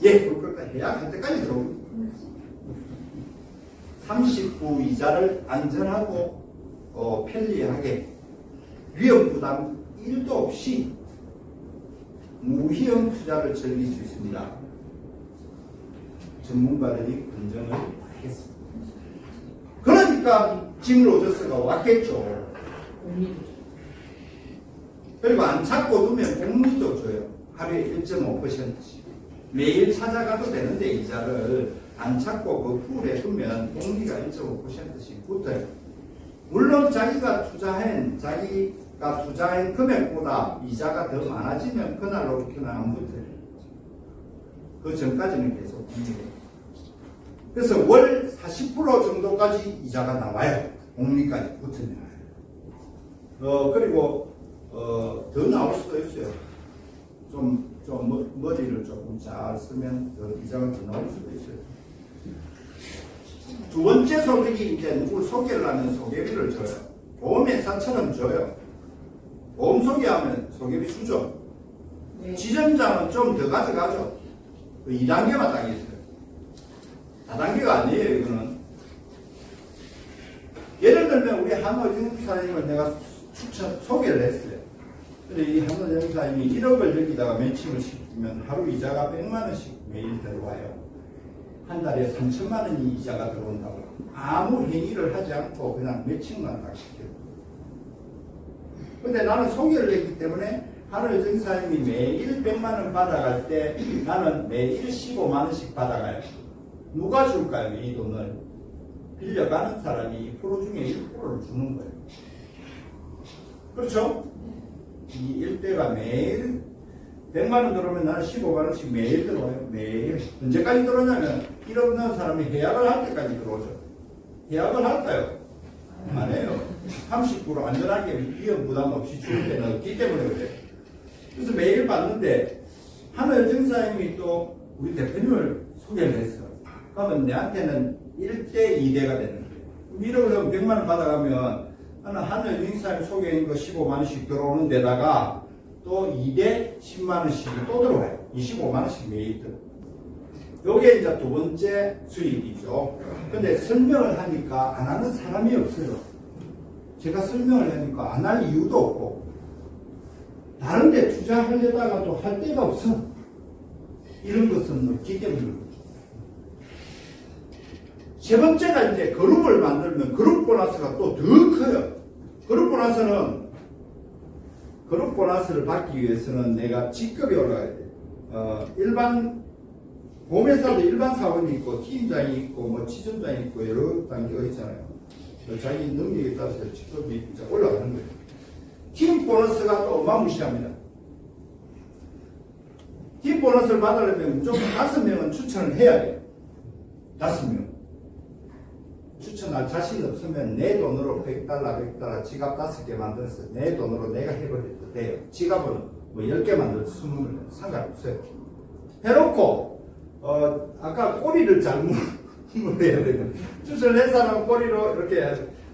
Speaker 1: 예, 그럴까 해야 할 때까지 들어옵니다. 30부 이자를 안전하고 편리하게 위험 부담 1도 없이 무위험 투자를 즐길 수 있습니다. 전문가들이 검증을 하겠습니다. 그러니까 짐 로저스가 왔겠죠. 그리고 안 찾고 두면 복리도 줘요. 하루에 1.5%씩. 매일 찾아가도 되는데 이자를 안 찾고 그 풀에 두면 복리가 1.5%씩 붙어요. 물론 자기가 투자한 금액보다 이자가 더 많아지면 그날로부터는 안 붙어요. 그 전까지는 계속 복리예요. 그래서 월 40% 정도까지 이자가 나와요. 복리까지 붙으면. 그리고 더 나올 수도 있어요. 머리를 조금 잘 쓰면 더 이자가 더 나올 수도 있어요. 두 번째 소득이 이제 누구 소개를 하면 소개비를 줘요. 보험회사처럼 줘요. 보험 소개하면 소개비 주죠. 네. 지점장은 좀 더 가져가죠. 2단계만 딱 있어요. 4단계가 아니에요, 이거는. 예를 들면 우리 한호정사님을 내가 소개를 했어요. 근데 이 한호정사님이 1억을 여기다가 매칭을 시키면 하루 이자가 100만원씩 매일 들어와요. 한 달에 3천만원이 이자가 들어온다고. 아무 행위를 하지 않고 그냥 매칭만 딱 시켜요. 근데 나는 소개를 했기 때문에 한호정사님이 매일 100만원 받아갈 때 나는 매일 15만원씩 받아가요. 누가 줄까요? 이 돈을 빌려가는 사람이 2% 중에 1%를 주는 거예요. 그렇죠? 이 일대가 매일 100만원 들어오면 나는 15만원씩 매일 들어와요. 매일. 언제까지 들어오냐면 1억 넣은 사람이 해약을 할 때까지 들어오죠. 해약을 할까요? 안 해요. 30% 안전하게 위험 부담 없이 줄 때는 없기 때문에 그래요. 그래서 매일 받는데 한호정사님이 또 우리 대표님을 소개를 했어요. 그러면 내한테는 1대 2대가 되는 거예요. 1억을 100만원 받아가면 나는 한호정사님 소개인 거 15만원씩 들어오는 데다가 또 2대 10만원씩이 또 들어와요. 25만원씩 매일 들어와요. 요게 이제 두 번째 수익이죠. 근데 설명을 하니까 안 하는 사람이 없어요. 제가 설명을 하니까 안 할 이유도 없고, 다른 데 투자하려다가도 할 데가 없어. 이런 것은 없기 때문에. 세 번째가 이제 그룹을 만들면 그룹 보너스가 또 더 커요. 그룹 보너스를 받기 위해서는 내가 직급이 올라가야 돼요. 일반 보험회사도 일반 사원이 있고 팀장이 있고 뭐 지점장이 있고 여러 단계가 있잖아요. 자기 능력에 따라서 직급이 올라가는 거예요. 팀 보너스가 또 어마무시합니다. 팀 보너스를 받으려면 무조건 5명은 추천을 해야 돼요. 5명. 추천할 자신 없으면 내 돈으로 $100 지갑 5개 만들어서 내 돈으로 내가 해버려도 돼요. 지갑은 뭐 10개 만들어서 20개 상관없어요. 해놓고 아까 꼬리를 잘못 해야 되는 추천을 한 사람 꼬리로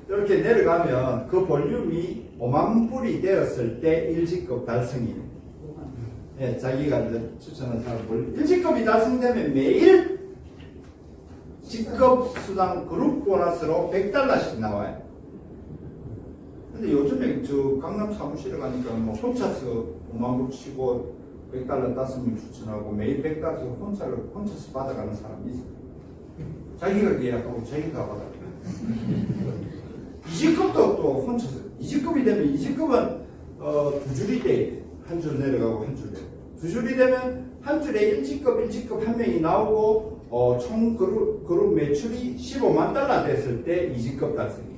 Speaker 1: 이렇게 내려가면 그 볼륨이 5만 불이 되었을 때 1직급 달성이에요. 네, 자기가 이제 추천한 사람 볼륨 1직급이 달성되면 매일 직급 수당 그룹 보너스로 $100씩 나와요. 근데 요즘에 저 강남 사무실에 가니까 뭐 혼자서 5만 불 치고 $100 5명 추천하고 매일 $100 혼자서 받아가는 사람이 있어요. 자기가 계약하고 자기가 받아가요. 2직급도 또 혼자서 2직급이 되면 2직급은 두 줄이 돼. 한 줄 내려가고 한 줄 내려가고 두 줄이 되면 한 줄에 1직급 한 명이 나오고 총 그룹 매출이 $15만 됐을 때 2직급 달성이.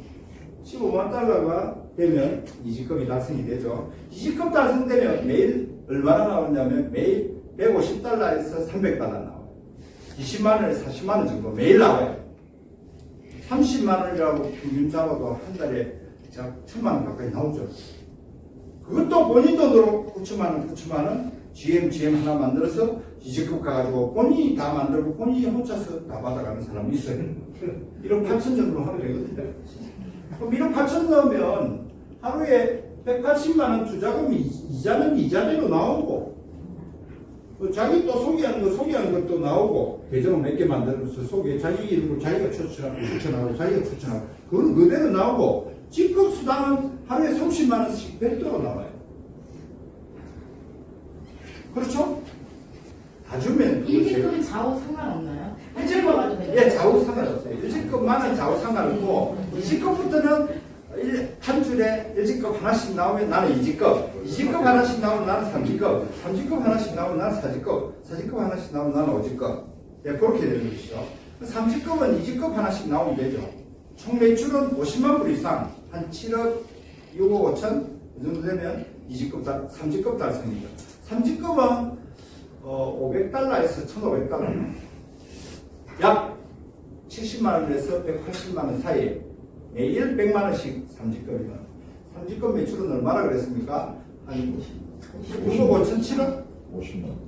Speaker 1: $15만 되면 2직급이 달성이 되죠. 2직급 달성되면 매일 얼마나 나오냐면 매일 $150에서 $300 나와요. 20만원에서 40만원 정도 매일 나와요. 30만원이라고 평균 잡아도 한 달에 1000만원 가까이 나오죠. 그것도 본인 돈으로 9천만원 GM 하나 만들어서 2직급 가가지고 본인이 다 만들고 본인이 혼자서 다 받아가는 사람이 있어요. 1억 8천 정도 하면 되거든요. 그럼 1억 8천 넣으면 하루에 180만원 투자금이 이자는 이자대로 나오고, 자기 또 소개하는 것도 나오고, 계정을 몇 개 만들어서 자기 이름으로 자기가 추천하고, 자기가 추천하고, 그건 그대로 나오고, 직급 수당은 하루에 30만원씩 별도로 나와요. 그렇죠? 다 주면
Speaker 3: 일기급은 좌우 상관없나요? 일찍급 가도 되죠?
Speaker 1: 예, 좌우 상관없어요. 1직급만은 좌우 상관없고 2직급부터는 한 줄에 1직급 하나씩 나오면 나는 2직급, 2직급 하나씩 나오면 나는 3직급, 3직급 하나씩 나오면 나는 4직급, 4직급 하나씩 나오면 나는 5직급. 예, 그렇게 되는 것이죠. 3직급은 2직급 하나씩 나오면 되죠. 총 매출은 50만 불 이상, 한 7억 6억 5천 이 정도 되면 3직급 달성입니다. 3직급은 500달러에서 1,500달러, 약 70만원에서 180만원 사이에 매일 100만원씩 3직급이면 3직급 매출은 얼마나 그랬습니까? 한 6억 5천 7억?
Speaker 4: 50만.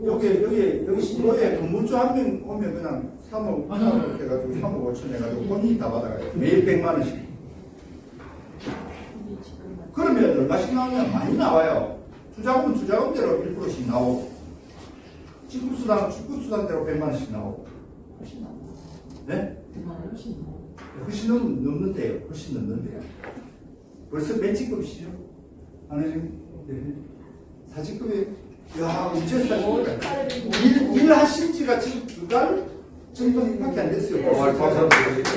Speaker 1: 여기 신도에 건물주 한 명 오면 그냥 3억 해가지고 3억 5천 해가지고 본인이 다 받아가요. 매일 100만원씩. 그러면 얼마씩 나오면 많이 나와요. 투자금은 투자금대로 1%씩 나오고, 축구수단대로 100만원씩 나오고.
Speaker 3: 훨씬 나아요.
Speaker 1: 네?
Speaker 3: 훨씬 나아요.
Speaker 1: 훨씬 넘는데요. 훨씬 넘는데요. 벌써 몇 직급이시죠? 아니, 지금, 네. 4직급에, 야, 우째 4직급. 일하신 지가 지금 2달 정도밖에 안 됐어요.
Speaker 2: 감사드립니다.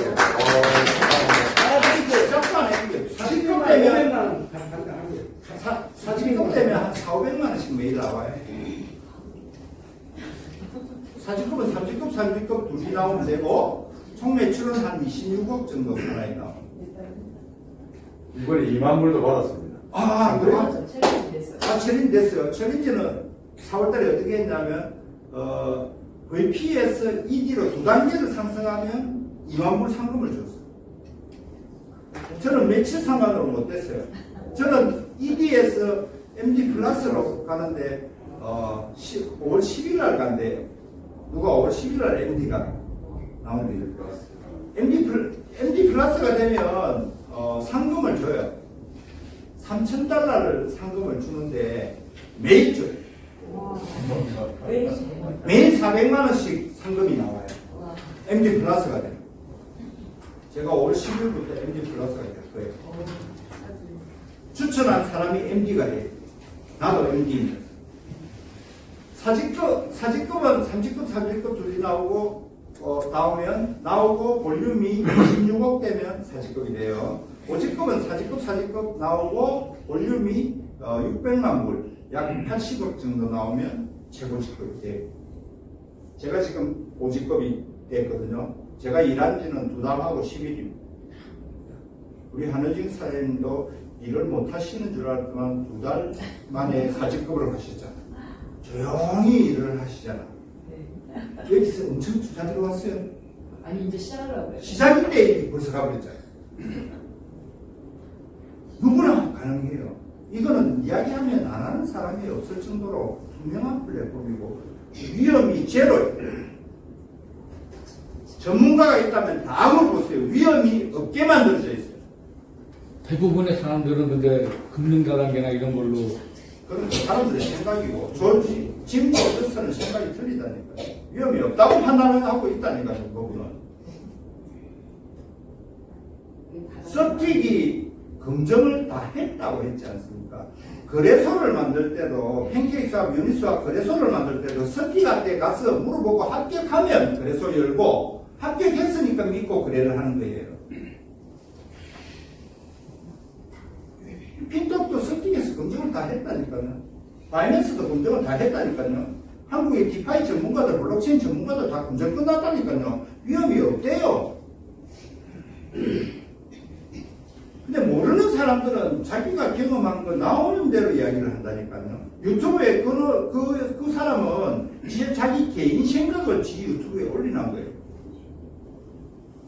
Speaker 1: 사직급 되면, 사직급 되면 한 4, 500만원씩 매일 나와요. 사직급은 3직급, 3직급 둘이 나오면 되고, 총 매출은 한 26억 정도 하나에 나옵니다.
Speaker 2: 이번에 2만 불도 받았습니다.
Speaker 1: 아, 그래요?
Speaker 3: 맞아, 체력이 됐어요.
Speaker 1: 아, 챌린지 됐어요. 챌린지는 4월달에 어떻게 했냐면, VP에서 ED로 2단계를 상승하면 2만 불 상금을 줬어요. 저는 매출 상관으로 못됐어요. 저는 ED에서 MD 플러스로 가는데, 5월 10일 날 간대요. 누가 5월 10일 날 MD가 나오는데, MD 플러스가 되면, 상금을 줘요. 3,000달러를 상금을 주는데, 매일 줘요. 매일 400만원씩 상금이 나와요. MD 플러스가 돼요. 제가 5월 10일부터 MD 플러스가 될 거예요. 추천한 사람이 MD가 돼요. 나도 MD입니다. 사직급은 3직급, 4직급 둘이 나오고, 나오고, 볼륨이 26억 되면 4직급이 돼요. 5직급은 4직급 나오고, 볼륨이 600만 불, 약 80억 정도 나오면 최고 직급이 돼요. 제가 지금 5직급이 됐거든요. 제가 일한 지는 2달하고 10일입니다. 우리 한효진 사장님도 일을 못 하시는 줄 알았지만 2달 만에 4직급으로 가셨잖아요. 조용히 일을 하시잖아.
Speaker 3: 네.
Speaker 1: 여기서 엄청 투자 들어왔어요.
Speaker 3: 아니, 이제 시작하려고요.
Speaker 1: 시작인데 벌써 가버렸잖아요. 누구나 가능해요. 이거는 이야기하면 안 하는 사람이 없을 정도로 투명한 플랫폼이고 위험이 제로예요. 전문가가 있다면 다 물어보세요. 위험이 없게 만들어져 있어요.
Speaker 5: 대부분의 사람들은 근데 금융다단계나 이런 걸로
Speaker 1: 그건 사람들의 생각이고 짐 조저스는 생각이 틀리다니까요. 위험이 없다고 판단을 하고 있다니까요. 그거는. 서틱이 검증을 다 했다고 했지 않습니까? 거래소를 만들 때도 팬케이크 사업 유니스와 거래소를 만들 때도 서틱한테 가서 물어보고 합격하면 거래소 열고 합격했으니까 믿고 거래를 하는 거예요. 핀톡도 서틱에서 검증을 다 했다니까요. 바이낸스도 검증을 다 했다니까요. 한국의 디파이 전문가들, 블록체인 전문가들 다 검증 끝났다니까요. 위험이 없대요. 근데 모르는 사람들은 자기가 경험한 거 나오는 대로 이야기를 한다니까요. 유튜브에 그 사람은 자기 개인 생각을 지 유튜브에 올리는 거예요.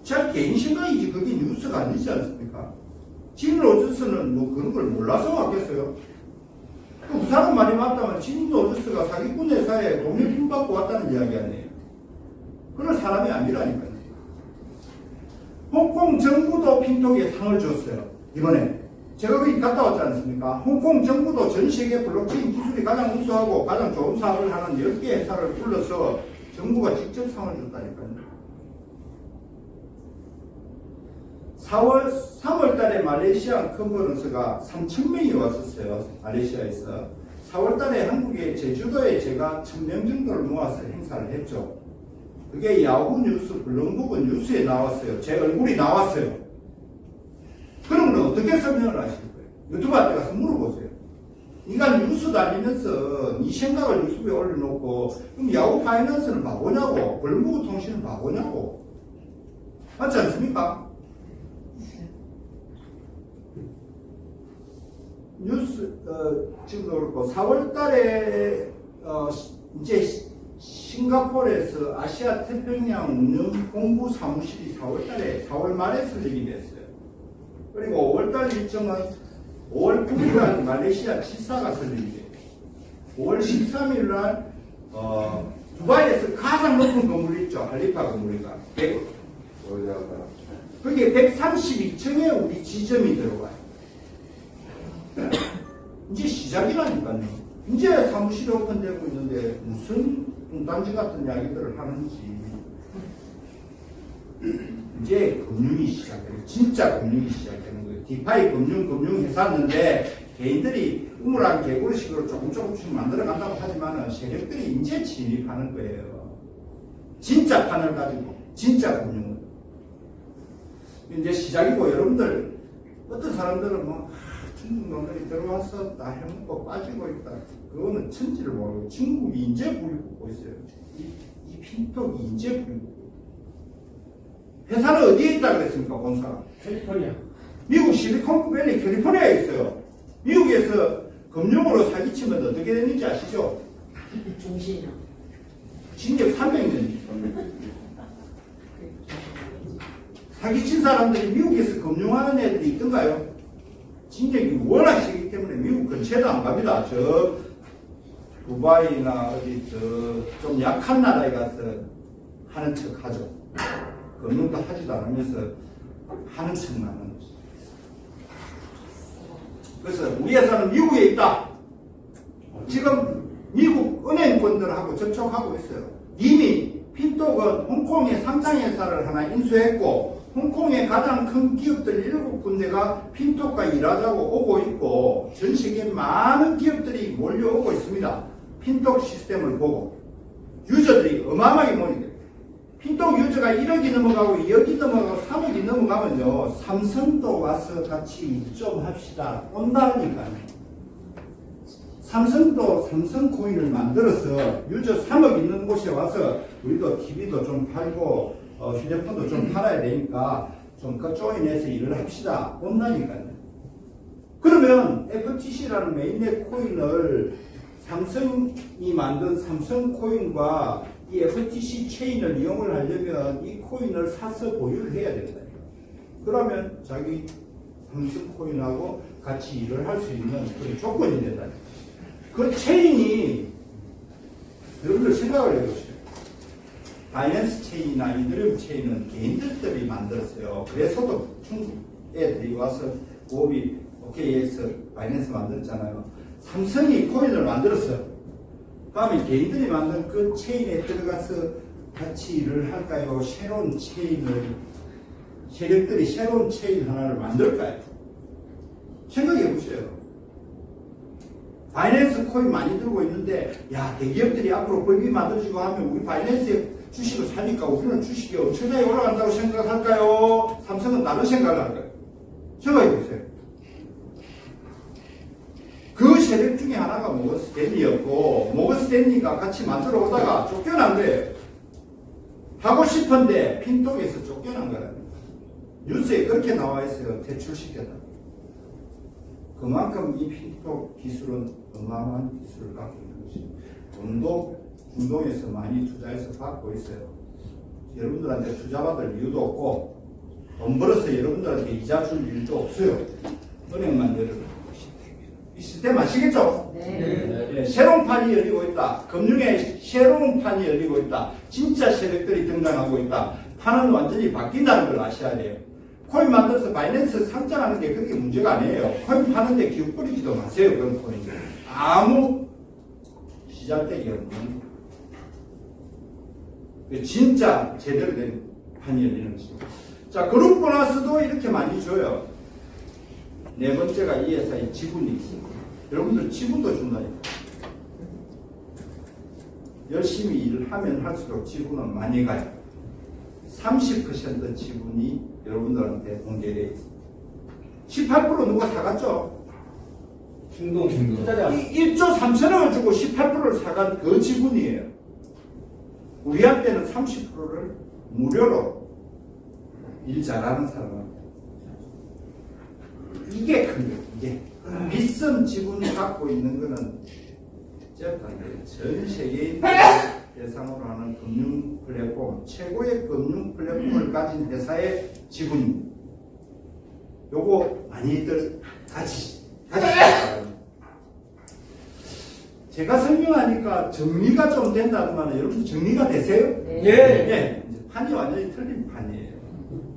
Speaker 1: 자기 개인 생각이지 그게 뉴스가 아니지 않습니까? 진 로저스는 뭐 그런 걸 몰라서 왔겠어요. 그 사람 말이 맞다면 진 로저스가 사기꾼 회사에 돈을 핀받고 왔다는 이야기 아니에요. 그런 사람이 아니라니까요. 홍콩 정부도 핀톡에 상을 줬어요. 이번에 제가 거기 갔다 왔지 않습니까? 홍콩 정부도 전 세계 블록체인 기술이 가장 우수하고 가장 좋은 사업을 하는 10개 회사를 불러서 정부가 직접 상을 줬다니까요. 3월 달에 말레이시아 컨퍼런스가 3,000명이 왔었어요. 말레이시아에서. 4월달에 한국의 제주도에 제가 1000명 정도를 모아서 행사를 했죠. 그게 야후 뉴스, 블룸버그 뉴스에 나왔어요. 제 얼굴이 나왔어요. 그러면 어떻게 설명을 하실 거예요? 유튜브한테 가서 물어보세요. 네가 뉴스 다니면서 네 생각을 유튜브에 올려놓고 그럼 야후 파이낸스는 바보냐고, 블룸버그 통신은 바보냐고. 맞지 않습니까? 뉴스 지금도 그렇고 4월달에 이제 싱가포르에서 아시아 태평양 운영 본부 사무실이 4월 말에 설립이 됐어요. 그리고 5월달 일정은 5월 9일날 말레이시아 치사가 설립이 돼요. 5월 13일 날 두바이에서 가장 높은 건물 있죠. 할리파 건물이가 100억. 그게 132층에 우리 지점이 들어가요. 이제 시작이라니까요. 이제 사무실이 오픈되고 있는데 무슨 뚱딴지 같은 이야기들을 하는지. 이제 금융이 시작돼요. 진짜 금융이 시작되는 거예요. 디파이 금융회사였는데 개인들이 우물한 개구리식으로 조금씩 만들어간다고 하지만 세력들이 이제 진입하는 거예요. 진짜 판을 가지고 진짜 금융을. 이제 시작이고 여러분들 어떤 사람들은 뭐 중국 놈들이 들어와서 다 해먹고 빠지고 있다. 그거는 천지를 모르고 중국이 이제 불이 붙고 있어요. 이 핀톡이 이제 불이 붙고 있어요. 회사는 어디에 있다고 그랬습니까? 본사가?
Speaker 5: 캘리포니아.
Speaker 1: 미국 실리콘밸리 캘리포니아에 있어요. 미국에서 금융으로 사기치면 어떻게 되는지 아시죠?
Speaker 3: 종신이요.
Speaker 1: 징역 300년. 사기친 사람들이 미국에서 금융하는 애들이 있던가요? 징역이 워낙 세기 때문에 미국 근처에도 안 갑니다. 저 두바이나 어디 좀 약한 나라에 가서 하는 척 하죠. 금융도 하지도 않으면서 하는 척만 하는 거죠. 그래서 우리 회사는 미국에 있다. 지금 미국 은행권들하고 접촉하고 있어요. 이미 핀톡은 홍콩에 상장회사를 하나 인수했고 홍콩의 가장 큰 기업들 7군데가 핀톡과 일하자고 오고 있고 전 세계 많은 기업들이 몰려오고 있습니다. 핀톡 시스템을 보고 유저들이 어마어마하게 몰리게 핀톡 유저가 1억이 넘어가고 2억이 넘어가고 3억이 넘어가면요 삼성도 와서 같이 좀 합시다 온다니까요. 삼성도 삼성 코인을 만들어서 유저 3억 있는 곳에 와서 우리도 TV도 좀 팔고 휴대폰도 좀 팔아야 되니까 좀 조인해서 일을 합시다. 온다니까요. 그러면 FTC라는 메인넷 코인을 삼성이 만든 삼성 코인과 이 FTC 체인을 이용을 하려면 이 코인을 사서 보유를 해야 된다. 그러면 자기 삼성 코인하고 같이 일을 할 수 있는 그런 조건이 된다. 그 체인이 여러분들 생각을 해보세요. 바이낸스 체인이나 이더리움 체인은 개인들이 만들었어요. 그래서도 중국 애들이 와서 고업이 OK에서 바이낸스 만들었잖아요. 삼성이 코인을 만들었어요. 다음에 개인들이 만든 그 체인에 들어가서 같이 일을 할까요? 새로운 체인을 세력들이 새로운 체인 하나를 만들까요? 생각해 보세요. 바이낸스 코인 많이 들고 있는데 야 대기업들이 앞으로 법이 만들어지고 하면 우리 바이낸스에 주식을 사니까 우리는 주식이 엄청나게 올라간다고 생각할까요? 삼성은 다른 생각을 할까요? 생각해 보세요. 그 세력 중에 하나가 모건 스탠리였고 모건 스탠리가 같이 만들어 오다가 쫓겨난 거예요. 하고 싶은데 핀톡에서 쫓겨난 거랍니다. 뉴스에 그렇게 나와 있어요. 퇴출시켰다. 그만큼 이 핀톡 기술은 어마어마한 기술을 갖고 있는 것입니다. 돈도 중동에서 많이 투자해서 받고 있어요. 여러분들한테 투자받을 이유도 없고 돈 벌어서 여러분들한테 이자 줄 일도 없어요. 은행만 열어도 이 시스템 아시겠죠?
Speaker 3: 네.
Speaker 1: 네. 새로운 판이 열리고 있다. 금융에 새로운 판이 열리고 있다. 진짜 세력들이 등장하고 있다. 판은 완전히 바뀐다는 걸 아셔야 돼요. 코인 만들어서 바이낸스 상장하는 게 그게 문제가 아니에요. 코인 파는데 기웃 뿌리지도 마세요. 그런 코인. 아무 시잘데기 없는 진짜 제대로 된 판이 열리는 것입니다. 자, 그룹 보너스도 이렇게 많이 줘요. 네 번째가 이 회사의 지분이 있습니다. 여러분들 지분도 준다니까. 열심히 일을 하면 할수록 지분은 많이 가요. 30% 지분이 여러분들한테 공개되어 있습니다. 18% 누가 사갔죠?
Speaker 3: 중동 투자자
Speaker 1: 1조 3천억을 주고 18%를 사간 그 지분이에요. 우리한테는 30%를 무료로 일 잘하는 사람은 이게 큰 거예요. 이게 빗선 지분을 갖고 있는 거는 전 세계인 대상으로 하는 금융 플랫폼, 최고의 금융 플랫폼을 가진 회사의 지분입니다. 요거 많이들 가지시기 바랍니다. 제가 설명하니까 정리가 좀 된다더만 여러분 정리가 되세요?
Speaker 3: 네.
Speaker 1: 네. 판이 완전히 틀린 판이에요.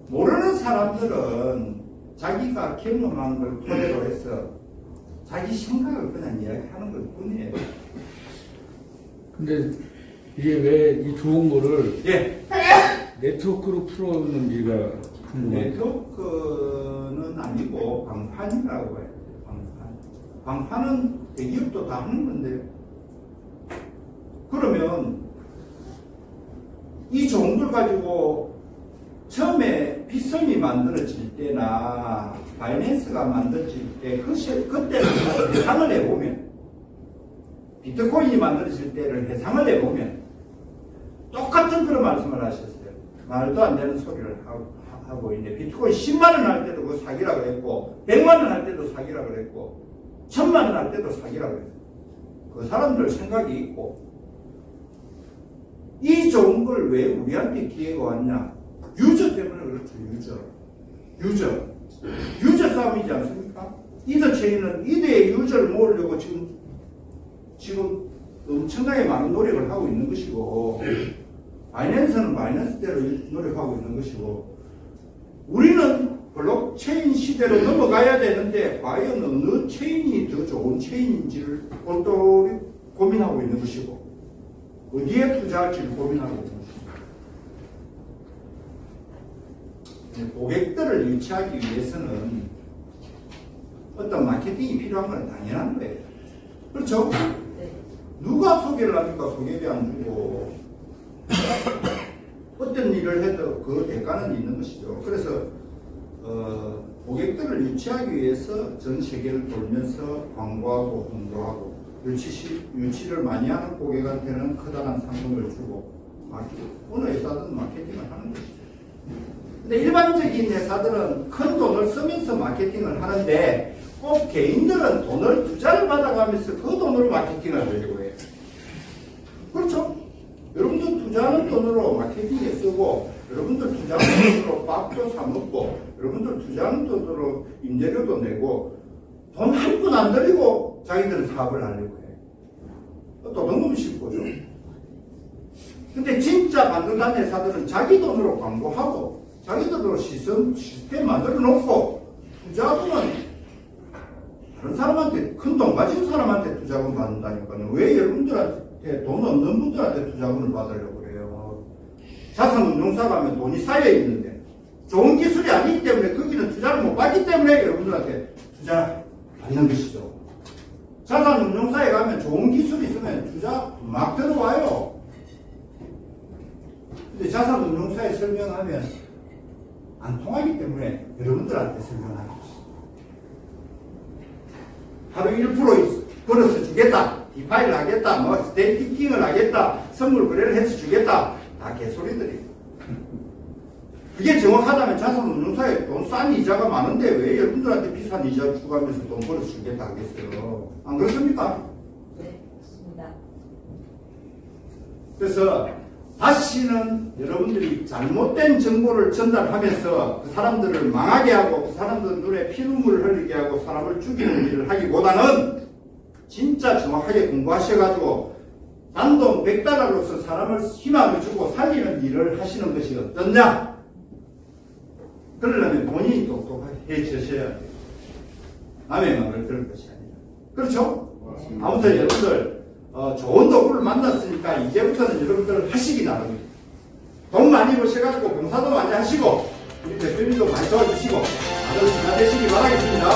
Speaker 1: 모르는 사람들은 자기가 경험한 걸 토대로 해서 자기 생각을 그냥 이야기하는 것 뿐이에요.
Speaker 5: 근데 이게 왜 이 좋은 거를
Speaker 1: 예.
Speaker 5: 네트워크로 풀었는지가 궁금해요.
Speaker 1: 네트워크는 아니고 광판이라고 해요. 광판은 대기업도 다 하는 건데요. 그러면 이 좋은 걸 가지고 처음에 빗썸이 만들어질 때나 바이낸스가 만들어질 때 그때는 해상을 해보면 비트코인이 만들어질 때를 해상을 해보면 똑같은 그런 말씀을 하셨어요. 말도 안 되는 소리를 하고 있는데 비트코인 10만 원 할 때도 그 사기라고 했고 100만 원 할 때도 사기라고 했고 1000만 원 할 때도 사기라고 했어요. 그 사람들 생각이 있고 이 좋은 걸 왜 우리한테 기회가 왔냐? 유저 때문에 그렇죠. 유저 싸움이지 않습니까? 이더 체인은 이더의 유저를 모으려고 지금 엄청나게 많은 노력을 하고 있는 것이고 바이낸스는 바이낸스대로 노력하고 있는 것이고 우리는 블록체인 시대로 넘어가야 되는데 과연 어느 체인이 더 좋은 체인인지를 똘똘히 고민하고 있는 것이고 어디에 투자할지를 고민하고 있는 것입니다. 고객들을 유치하기 위해서는 어떤 마케팅이 필요한 건 당연한 거예요. 그렇죠?
Speaker 3: 네.
Speaker 1: 누가 소개를 합니까? 소개비 안 주고 어떤 일을 해도 그 대가는 있는 것이죠. 그래서 고객들을 유치하기 위해서 전 세계를 돌면서 광고하고 홍보하고 유치를 많이 하는 고객한테는 커다란 상금을 주고 어느 회사든 마케팅을 하는 것이죠. 근데 일반적인 회사들은 큰 돈을 쓰면서 마케팅을 하는데 꼭 개인들은 돈을 투자를 받아가면서 그 돈으로 마케팅을 하려고 해요. 그렇죠? 여러분들 투자하는 돈으로 마케팅에 쓰고 여러분들 투자하는 돈으로 밥도 사 먹고 여러분들 투자하는 돈으로 임대료도 내고 돈 한 푼 안 들이고 자기들은 사업을 하려고 해요. 도둑놈 싶고죠. 근데 진짜 만들어낸 회사들은 자기 돈으로 광고하고 자기 돈으로 시스템 만들어 놓고 투자금은 다른 사람한테 큰 돈 가진 사람한테 투자금 받는다니까요. 왜 여러분들한테 돈 없는 분들한테 투자금을 받으려고 그래요? 자산운용사가 하면 돈이 쌓여 있는데 좋은 기술이 아니기 때문에 거기는 투자를 못 받기 때문에 여러분들한테 투자 받는 것이죠. 자산운용사에 가면 좋은 기술이 있으면 투자 막 들어와요. 근데 자산운용사에 설명하면 안 통하기 때문에 여러분들한테 설명하는 것이죠. 하루 1% 벌어서 주겠다. 디파이를 하겠다. 뭐 스테이킹을 하겠다. 선물 거래를 해서 주겠다. 다 개소리들이에요. 그게 정확하다면 자산운용사에 돈 싼 이자가 많은데 왜 여러분들한테 비싼 이자 주가면서 돈 벌어서 주겠다 하겠어요. 안 그렇습니까?
Speaker 3: 네, 맞습니다.
Speaker 1: 그래서 다시는 여러분들이 잘못된 정보를 전달하면서 그 사람들을 망하게 하고 그 사람들 눈에 피눈물을 흘리게 하고 사람을 죽이는 일을 하기보다는 진짜 정확하게 공부하셔가지고 단돈 100달러로서 사람을 희망을 주고 살리는 일을 하시는 것이 어떻냐? 그러려면 본인이 똑똑해지셔야 돼요. 남의 말을 들을 것이 아니라. 그렇죠? 아무튼 여러분들 좋은 도구를 만났으니까 이제부터는 여러분들 하시기 나름입니다. 돈 많이 버셔가지고 봉사도 많이 하시고 우리 대표님도 많이 도와주시고 다들 잘 되시기 바라겠습니다.